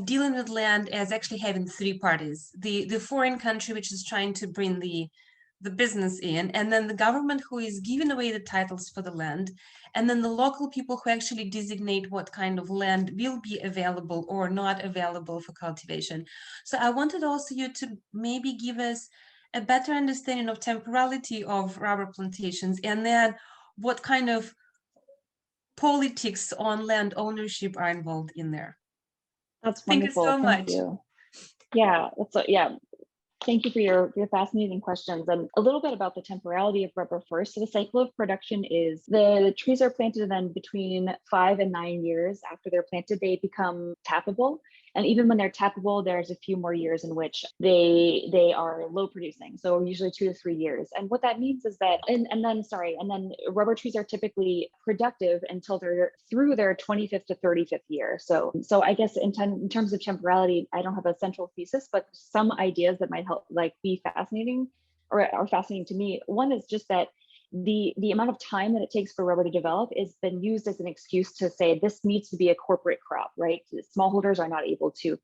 dealing with land as actually having three parties: the foreign country, which is trying to bring the the business in, and then the government who is giving away the titles for the land, and then the local people who actually designate what kind of land will be available or not available for cultivation. So I wanted also you to maybe give us a better understanding of temporality of rubber plantations, and then what kind of politics on land ownership are involved in there. That's Thank you wonderful. so Thank much. you. Yeah, yeah. Thank you for your fascinating questions. And a little bit about the temporality of rubber first. So the cycle of production is the trees are planted, and then between 5 and 9 years after they're planted, they become tappable. And even when they're tappable, there's a few more years in which they are low producing. So usually 2 to 3 years. And what that means is that, and then rubber trees are typically productive until they're through their 25th to 35th year. So I guess in terms of temporality, I don't have a central thesis, but some ideas that might help be fascinating or are fascinating to me. One is just that the amount of time that it takes for rubber to develop is been used as an excuse to say this needs to be a corporate crop, right? Smallholders are not able to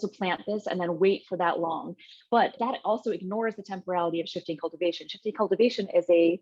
plant this and then wait for that long. But that also ignores the temporality of shifting cultivation. Shifting cultivation is a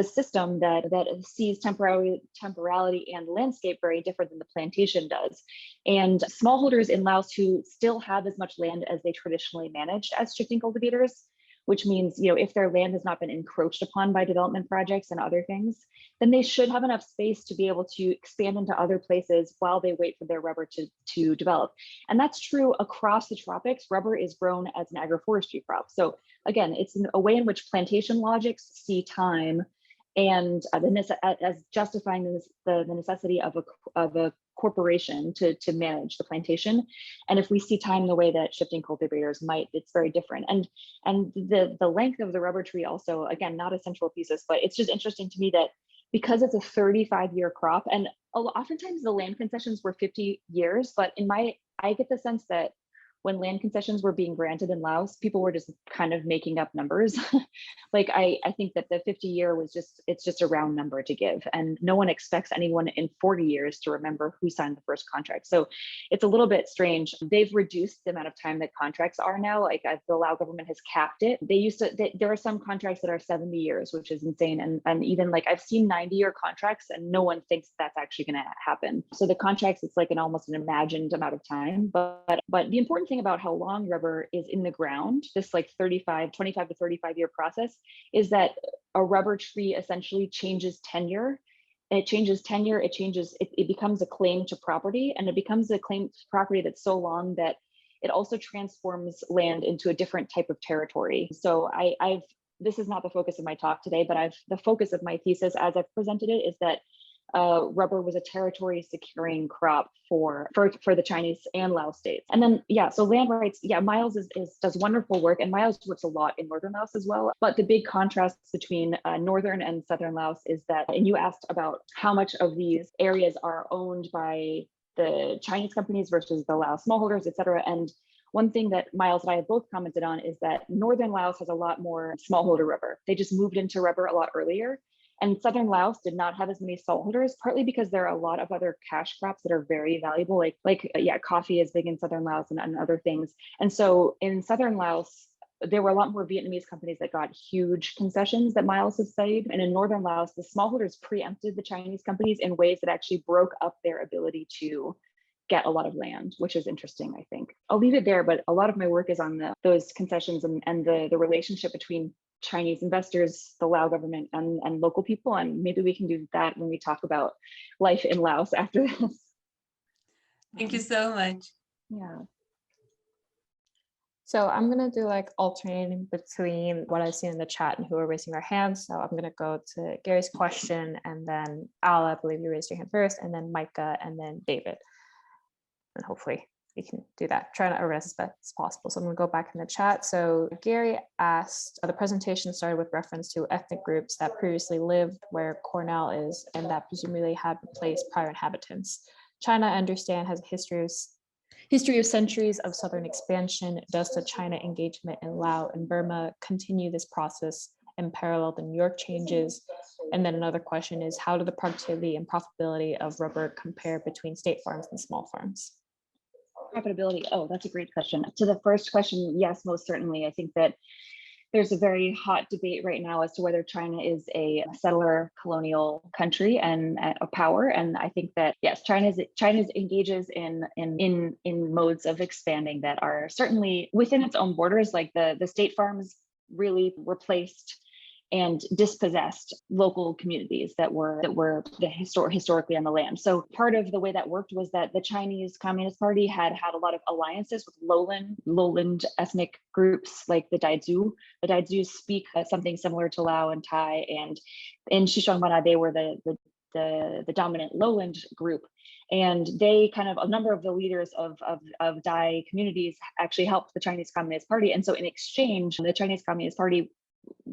system that sees temporality and landscape very different than the plantation does. And smallholders in Laos who still have as much land as they traditionally managed as shifting cultivators, which means, if their land has not been encroached upon by development projects and other things, then they should have enough space to be able to expand into other places while they wait for their rubber to develop. And that's true across the tropics. Rubber is grown as an agroforestry crop. So again, it's a way in which plantation logics see time and as justifying the necessity of a corporation to manage the plantation. And if we see time the way that shifting cultivators might, it's very different. And the length of the rubber tree also, again, not a central thesis, but it's just interesting to me that because it's a 35-year crop, and oftentimes the land concessions were 50 years, but I get the sense that when land concessions were being granted in Laos, people were just kind of making up numbers. I think that the 50-year it's just a round number to give, and no one expects anyone in 40 years to remember who signed the first contract. So it's a little bit strange. They've reduced the amount of time that contracts are now. The Lao government has capped it. There are some contracts that are 70 years, which is insane. And even I've seen 90-year contracts and no one thinks that's actually going to happen. So the contracts, it's almost an imagined amount of time. But the important thing about how long rubber is in the ground, this 25 to 35 year process, is that a rubber tree essentially changes tenure. And it becomes a claim to property, and it becomes a claim to property that's so long that it also transforms land into a different type of territory. So this is not the focus of my talk today, but the focus of my thesis as I've presented it is that rubber was a territory securing crop for the Chinese and Laos states. And then, so land rights, Miles does wonderful work, and Miles works a lot in northern Laos as well. But the big contrast between northern and southern Laos is that, and you asked about how much of these areas are owned by the Chinese companies versus the Lao smallholders, et cetera. And one thing that Miles and I have both commented on is that northern Laos has a lot more smallholder rubber. They just moved into rubber a lot earlier. And southern Laos did not have as many smallholders, partly because there are a lot of other cash crops that are very valuable, coffee is big in southern Laos and other things. And so in southern Laos, there were a lot more Vietnamese companies that got huge concessions that Miles has studied. And in northern Laos, the smallholders preempted the Chinese companies in ways that actually broke up their ability to get a lot of land, which is interesting, I think. I'll leave it there, but a lot of my work is on those concessions and the relationship between Chinese investors, the Lao government, and local people. And maybe we can do that when we talk about life in Laos after this. Thank you so much. Yeah. So I'm going to do alternating between what I've seen in the chat and who are raising their hands. So I'm going to go to Gary's question, and then Al, I believe you raised your hand first, and then Micah, and then David. And hopefully we can do that. Try to organize as best as possible. So I'm going to go back in the chat. So Gary asked, the presentation started with reference to ethnic groups that previously lived where Cornell is, and that presumably had replaced prior inhabitants. China, I understand, has a history of centuries of southern expansion. Does the China engagement in Laos and Burma continue this process in parallel to New York changes? And then another question is, how do the productivity and profitability of rubber compare between state farms and small farms? Profitability. Oh, that's a great question. To the first question, yes, most certainly. I think that there's a very hot debate right now as to whether China is a settler colonial country and a power. And I think that yes, China engages in modes of expanding that are certainly within its own borders, like the state farms really replaced and dispossessed local communities that were historically on the land. So part of the way that worked was that the Chinese Communist Party had a lot of alliances with lowland ethnic groups like the Daizhu. The Daizhu speak something similar to Lao and Thai, and in Xishuangbanna they were the dominant lowland group. And they a number of the leaders of Dai communities actually helped the Chinese Communist Party. And so in exchange, the Chinese Communist Party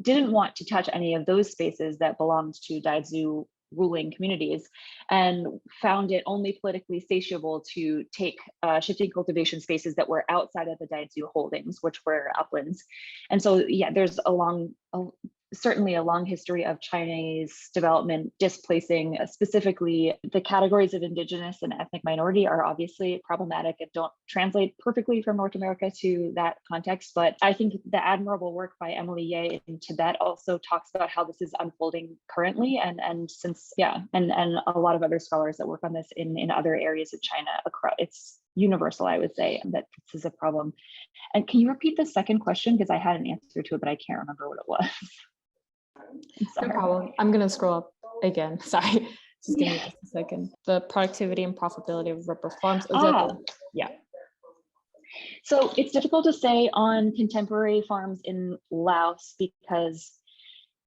didn't want to touch any of those spaces that belonged to Daizhu ruling communities, and found it only politically satiable to take shifting cultivation spaces that were outside of the Daizhu holdings, which were uplands. And so, yeah, there's certainly a long history of Chinese development displacing, specifically the categories of indigenous and ethnic minority are obviously problematic and don't translate perfectly from North America to that context. But I think the admirable work by Emily Ye in Tibet also talks about how this is unfolding currently. And a lot of other scholars that work on this in other areas of China, it's universal, I would say, that this is a problem. And can you repeat the second question? Because I had an answer to it, but I can't remember what it was. No problem. I'm going to scroll up again. Sorry. Just give me just a second. The productivity and profitability of rubber farms. Yeah. So it's difficult to say on contemporary farms in Laos because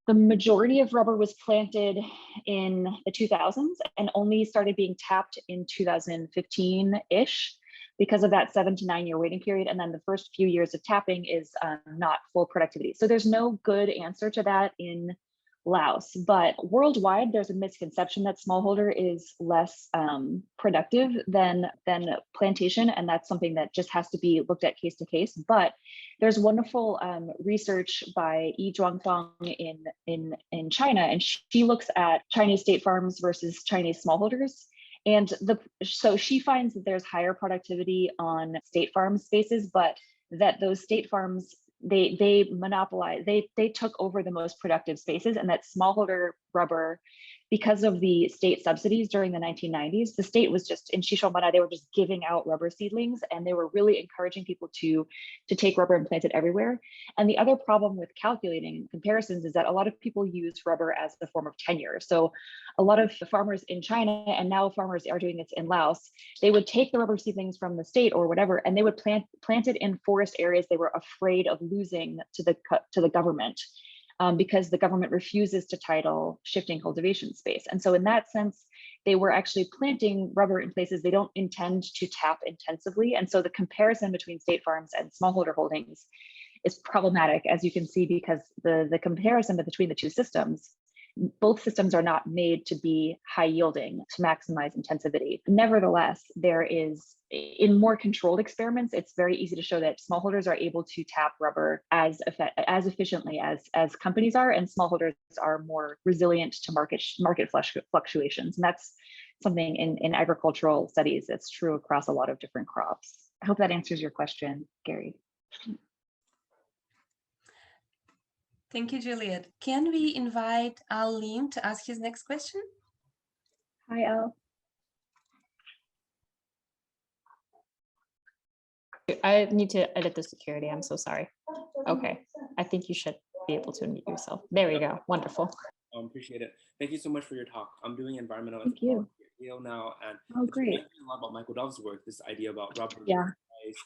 the majority of rubber was planted in the 2000s and only started being tapped in 2015-ish. Because of that 7 to 9 year waiting period. And then the first few years of tapping is not full productivity. So there's no good answer to that in Laos, but worldwide, there's a misconception that smallholder is less productive than plantation. And that's something that just has to be looked at case to case. But there's wonderful research by Yi Zhuangfang in China, and she looks at Chinese state farms versus Chinese smallholders. And so she finds that there's higher productivity on state farm spaces, but that those state farms, they monopolize, they took over the most productive spaces, and that smallholder rubber, because of the state subsidies during the 1990s, the state was just, in Xishuangbanna, they were just giving out rubber seedlings, and they were really encouraging people to take rubber and plant it everywhere. And the other problem with calculating comparisons is that a lot of people use rubber as a form of tenure. So a lot of farmers in China, and now farmers are doing this in Laos, they would take the rubber seedlings from the state or whatever, and they would plant it in forest areas they were afraid of losing to the government. Because the government refuses to title shifting cultivation space. And so in that sense, they were actually planting rubber in places they don't intend to tap intensively. And so the comparison between state farms and smallholder holdings is problematic, as you can see, because the comparison between the two systems, both systems are not made to be high yielding to maximize intensivity. Nevertheless, there is, in more controlled experiments, it's very easy to show that smallholders are able to tap rubber as efficiently as companies are, and smallholders are more resilient to market fluctuations. And that's something in agricultural studies that's true across a lot of different crops. I hope that answers your question, Gary. Thank you, Juliet. Can we invite Al Lim to ask his next question? Hi, Al. I need to edit the security. I'm so sorry. Okay. I think you should be able to unmute yourself. There we go. Wonderful. Appreciate it. Thank you so much for your talk. I'm doing environmental anthropology at Yale now, and great. A lot about Michael Dove's work. This idea about rubber,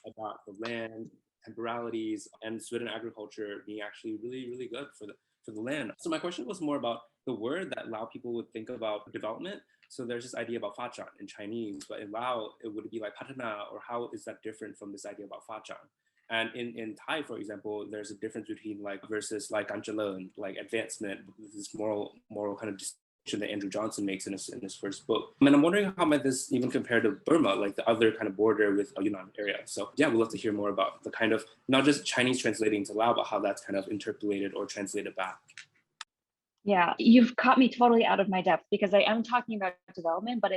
about the land, temporalities, and Sweden agriculture being actually really, really good for the land. So my question was more about the word that Lao people would think about development. So there's this idea about fachan in Chinese, but in Lao, it would be like patana, or how is that different from this idea about fachan? And in Thai, for example, there's a difference between like versus like anjalan, like advancement, this moral kind of distinction that Andrew Johnson makes in his first book. And I'm wondering how might this even compare to Burma, like the other kind of border with Yunnan area. So yeah, we'd love to hear more about the kind of, not just Chinese translating to Lao, but how that's kind of interpolated or translated back. Yeah, you've caught me totally out of my depth, because I am talking about development, but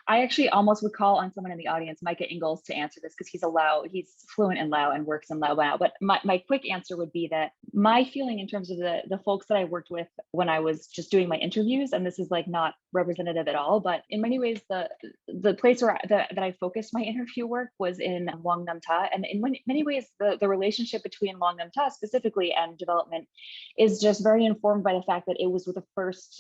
I actually almost would call on someone in the audience, Micah Ingalls, to answer this because he's fluent in Lao and works in Lao now. But my quick answer would be that my feeling in terms of the folks that I worked with when I was just doing my interviews, and this is like not representative at all, but in many ways, the place where that I focused my interview work was in Luang Nam Ta. And in many ways, the relationship between Luang Nam Ta specifically and development is just very informed by the fact that it was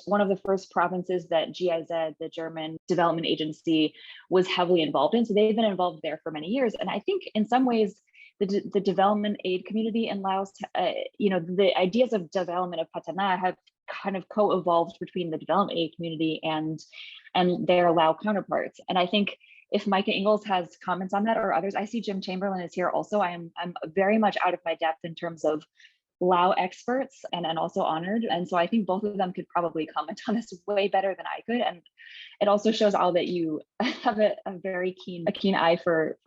one of the first provinces that GIZ, the German development agency, was heavily involved in. So they've been involved there for many years. And I think in some ways, the development aid community in Laos, the ideas of development of Patana have kind of co-evolved between the development aid community and their Lao counterparts. And I think if Micah Ingalls has comments on that or others, I see Jim Chamberlain is here also. I'm very much out of my depth in terms of Lao experts and also honored. And so I think both of them could probably comment on this way better than I could. And it also shows all that you have a very keen eye for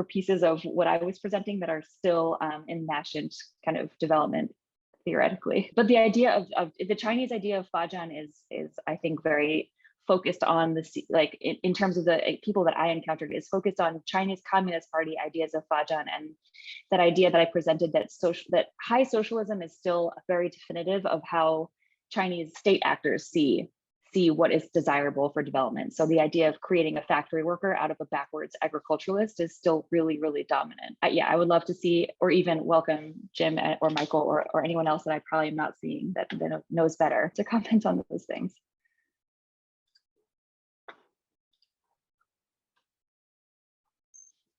pieces of what I was presenting that are still in nascent kind of development theoretically. But the idea of the Chinese idea of Fajan is I think very focused on in terms of the people that I encountered, is focused on Chinese Communist Party ideas of Fajan, and that idea that I presented that high socialism is still very definitive of how Chinese state actors see what is desirable for development. So the idea of creating a factory worker out of a backwards agriculturalist is still really, really dominant. I would love to see, or even welcome Jim or Michael or anyone else that I probably am not seeing that knows better to comment on those things.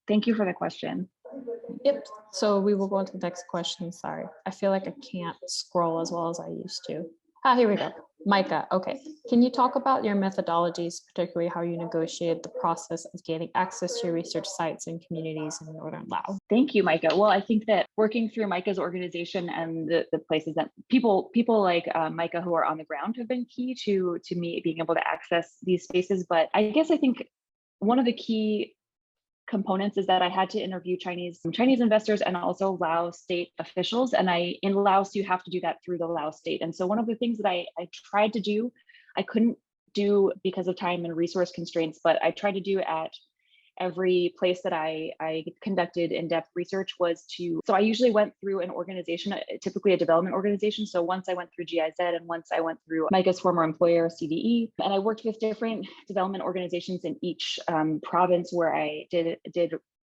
Thank you for the question. Yep. So we will go on to the next question. Sorry. I feel like I can't scroll as well as I used to. Here we go. Micah, okay. Can you talk about your methodologies, particularly how you negotiated the process of gaining access to your research sites and communities in Northern Laos? Thank you, Micah. Well, I think that working through Micah's organization and the places that people like Micah who are on the ground have been key to me being able to access these spaces. But I guess I think one of the key components is that I had to interview Chinese investors and also Laos state officials. And in Laos, you have to do that through the Laos state. And so one of the things that I tried to do, I couldn't do because of time and resource constraints, but I tried to do at every place that I conducted in-depth research so I usually went through an organization, typically a development organization. So once I went through GIZ and once I went through Micah's former employer, CDE, and I worked with different development organizations in each province where I did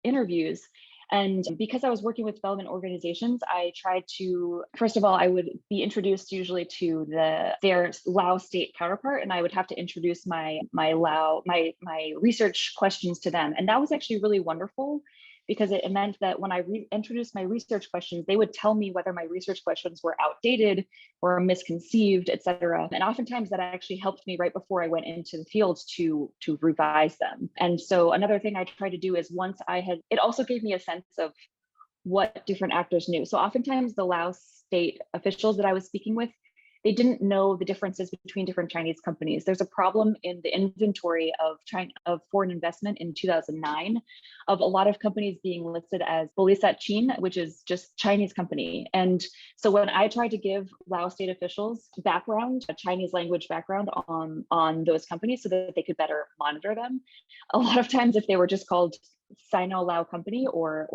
interviews. And because I was working with development organizations, I tried to, first of all, I would be introduced usually to their Lao state counterpart, and I would have to introduce my research questions to them. And that was actually really wonderful because it meant that when I introduced my research questions, they would tell me whether my research questions were outdated or misconceived, et cetera. And oftentimes that actually helped me right before I went into the field to revise them. And so another thing I tried to do is it also gave me a sense of what different actors knew. So oftentimes the Laos state officials that I was speaking with, they didn't know the differences between different Chinese companies. There's a problem in the inventory of foreign investment in 2009 of a lot of companies being listed as Bolisat Chin, which is just Chinese company. And so when I tried to give Lao state officials background, a Chinese language background on those companies so that they could better monitor them, a lot of times if they were just called Sino-Lao company or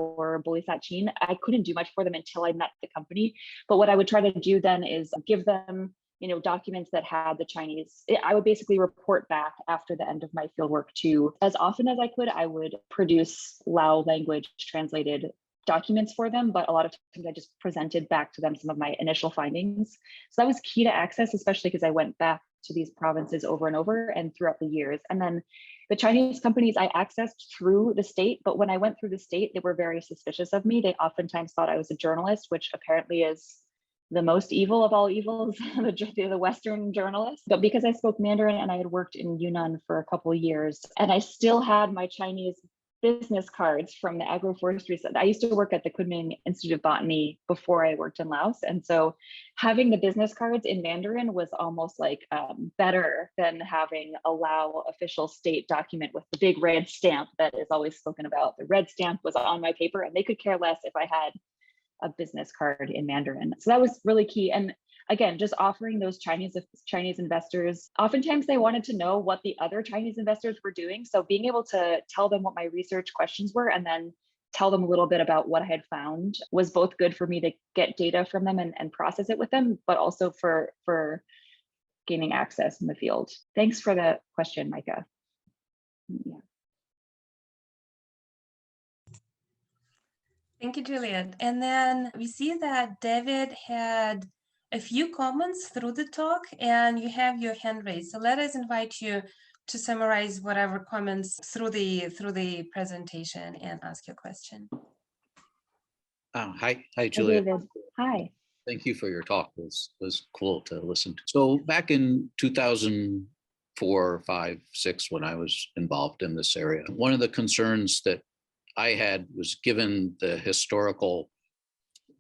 Bolisat Chin, I couldn't do much for them until I met the company. But what I would try to do then is give them, documents that had the Chinese. I would basically report back after the end of my fieldwork to, as often as I could, I would produce Lao language translated documents for them, but a lot of times I just presented back to them some of my initial findings. So that was key to access, especially because I went back to these provinces over and over and throughout the years. And then the Chinese companies I accessed through the state, but when I went through the state, they were very suspicious of me. They oftentimes thought I was a journalist, which apparently is the most evil of all evils, the Western journalist. But because I spoke Mandarin and I had worked in Yunnan for a couple of years, and I still had my Chinese business cards from the agroforestry. I used to work at the Kunming Institute of Botany before I worked in Laos. And so having the business cards in Mandarin was almost like better than having a Lao official state document with the big red stamp that is always spoken about. The red stamp was on my paper and they could care less if I had a business card in Mandarin. So that was really key. And again, just offering those Chinese investors, oftentimes they wanted to know what the other Chinese investors were doing. So being able to tell them what my research questions were and then tell them a little bit about what I had found was both good for me to get data from them and process it with them, but also for gaining access in the field. Thanks for the question, Micah. Yeah. Thank you, Juliet. And then we see that David had a few comments through the talk, and you have your hand raised. So let us invite you to summarize whatever comments through the presentation and ask your question. Hi, Juliet. David. Hi. Thank you for your talk. It was cool to listen to. So back in 2004, 5, 6, when I was involved in this area, one of the concerns that I had was, given the historical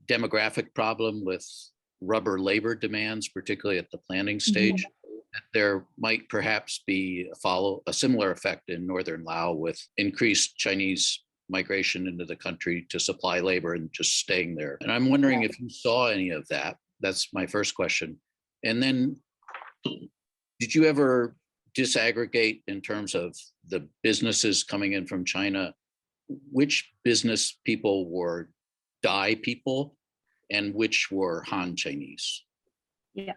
demographic problem with rubber labor demands, particularly at the planting stage, that there might perhaps be a similar effect in northern Laos with increased Chinese migration into the country to supply labor and just staying there. And I'm wondering if you saw any of that. That's my first question. And then, did you ever disaggregate in terms of the businesses coming in from China, which business people were Dai people and which were Han Chinese? Yeah.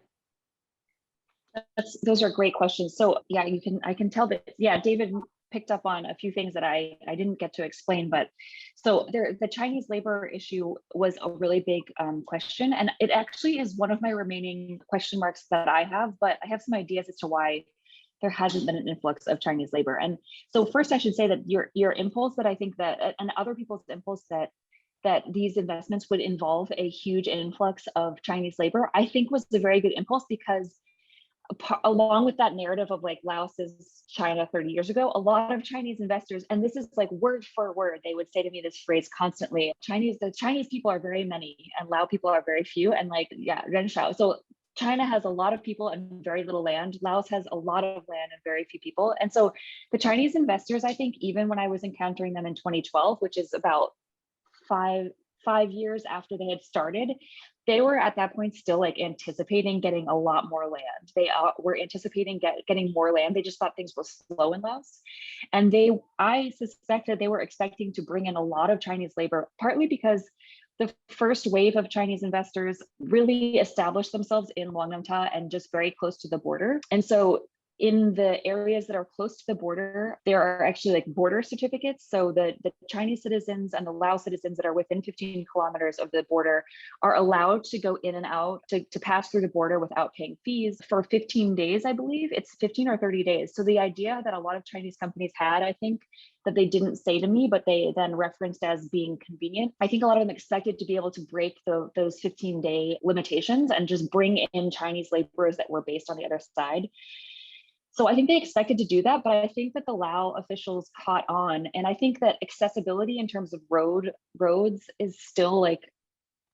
Those are great questions. So yeah, I can tell that, yeah, David picked up on a few things that I didn't get to explain, but so the Chinese labor issue was a really big question, and it actually is one of my remaining question marks that I have, but I have some ideas as to why there hasn't been an influx of Chinese labor. And so first I should say that your impulse that I think that, and other people's impulse that these investments would involve a huge influx of Chinese labor, I think was a very good impulse, because along with that narrative of like Laos is China 30 years ago, a lot of Chinese investors, and this is like word for word, they would say to me this phrase constantly: the Chinese people are very many and Lao people are very few. And like, yeah, ren shao. So China has a lot of people and very little land. Laos has a lot of land and very few people. And so the Chinese investors, I think, even when I was encountering them in 2012, which is about five years after they had started, they were at that point still like anticipating getting a lot more land. They were anticipating getting more land. They just thought things were slow in Laos. And I suspect that they were expecting to bring in a lot of Chinese labor, partly because the first wave of Chinese investors really established themselves in Luang Nam Ta and just very close to the border. And so in the areas that are close to the border, there are actually like border certificates. So the Chinese citizens and the Lao citizens that are within 15 kilometers of the border are allowed to go in and out, to pass through the border without paying fees for 15 days, I believe. It's 15 or 30 days. So the idea that a lot of Chinese companies had, I think, that they didn't say to me, but they then referenced as being convenient, I think a lot of them expected to be able to break those 15-day limitations and just bring in Chinese laborers that were based on the other side. So I think they expected to do that, but I think that the Lao officials caught on. And I think that accessibility in terms of roads is still like,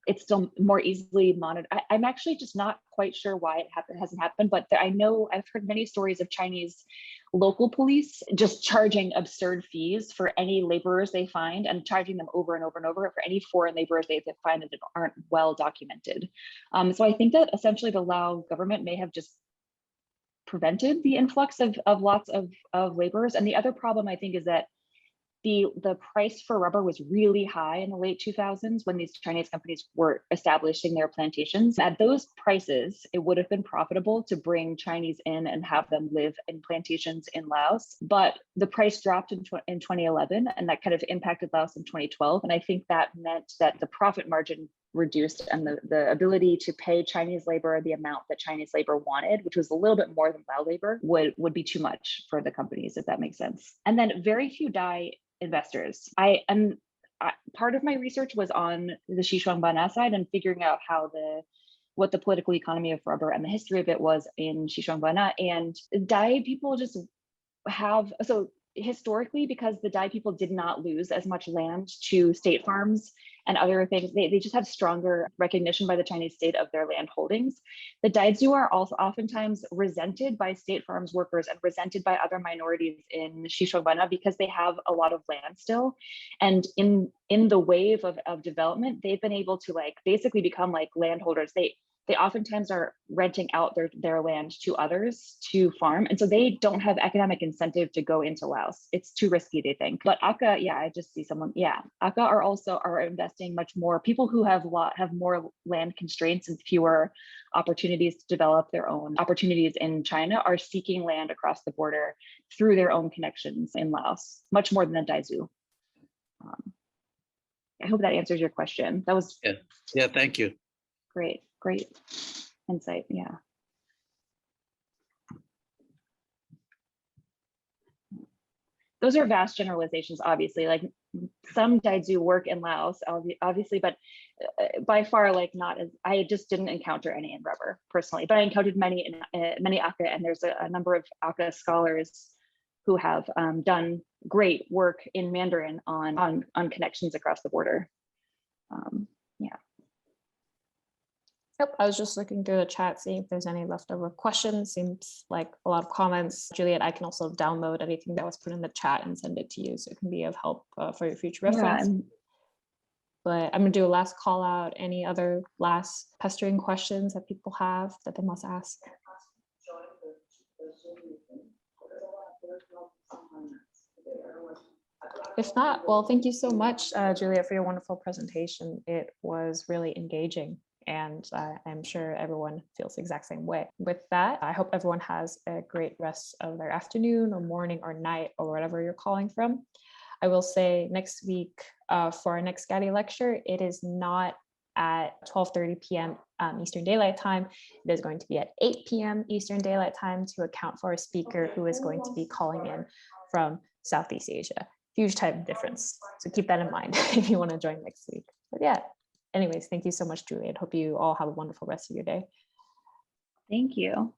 it's still more easily monitored. I'm actually just not quite sure why it hasn't happened, but I know I've heard many stories of Chinese local police just charging absurd fees for any laborers they find, and charging them over and over and over for any foreign laborers they find that aren't well documented. So I think that essentially the Lao government may have just prevented the influx of lots of laborers. And the other problem, I think, is that the price for rubber was really high in the late 2000s when these Chinese companies were establishing their plantations. At those prices, it would have been profitable to bring Chinese in and have them live in plantations in Laos. But the price dropped in 2011, and that kind of impacted Laos in 2012. And I think that meant that the profit margin reduced, and the ability to pay Chinese labor the amount that Chinese labor wanted, which was a little bit more than Lao labor, would be too much for the companies, if that makes sense. And then very few Dai investors. Part of my research was on the Xishuangbanna side and figuring out what the political economy of rubber and the history of it was in Xishuangbanna. And Dai people just have, so historically, because the Dai people did not lose as much land to state farms and other things, they just have stronger recognition by the Chinese state of their land holdings. The Daiju are also oftentimes resented by state farms workers and resented by other minorities in Xishuangbanna because they have a lot of land still. And in the wave of development, they've been able to like basically become like landholders. they oftentimes are renting out their land to others to farm. And so they don't have economic incentive to go into Laos. It's too risky, they think. But Aka, yeah, I just see someone, yeah. Aka are investing much more. People who have more land constraints and fewer opportunities to develop their own opportunities in China are seeking land across the border through their own connections in Laos, much more than the Daizu. I hope that answers your question. That was yeah, thank you. Great insight. Yeah. Those are vast generalizations, obviously. Like some Daizu work in Laos, obviously, but by far, like not as, I just didn't encounter any in rubber personally, but I encountered many Aka, and there's a number of Aka scholars who have done great work in Mandarin on connections across the border. Yeah. Yep, I was just looking through the chat, seeing if there's any leftover questions. Seems like a lot of comments. Juliet, I can also download anything that was put in the chat and send it to you, so it can be of help for your future reference. Yeah, but I'm gonna do a last call out. Any other last pestering questions that people have that they must ask? If not, well, thank you so much, Juliet, for your wonderful presentation. It was really engaging, and I'm sure everyone feels the exact same way. With that, I hope everyone has a great rest of their afternoon or morning or night or whatever you're calling from. I will say next week for our next Gatty lecture, it is not at 12:30 p.m. Eastern Daylight Time. It is going to be at 8 p.m. Eastern Daylight Time to account for a speaker who is going to be calling in from Southeast Asia. Huge time difference. So keep that in mind if you want to join next week. But yeah, anyways, thank you so much, Juliet. Hope you all have a wonderful rest of your day. thank you.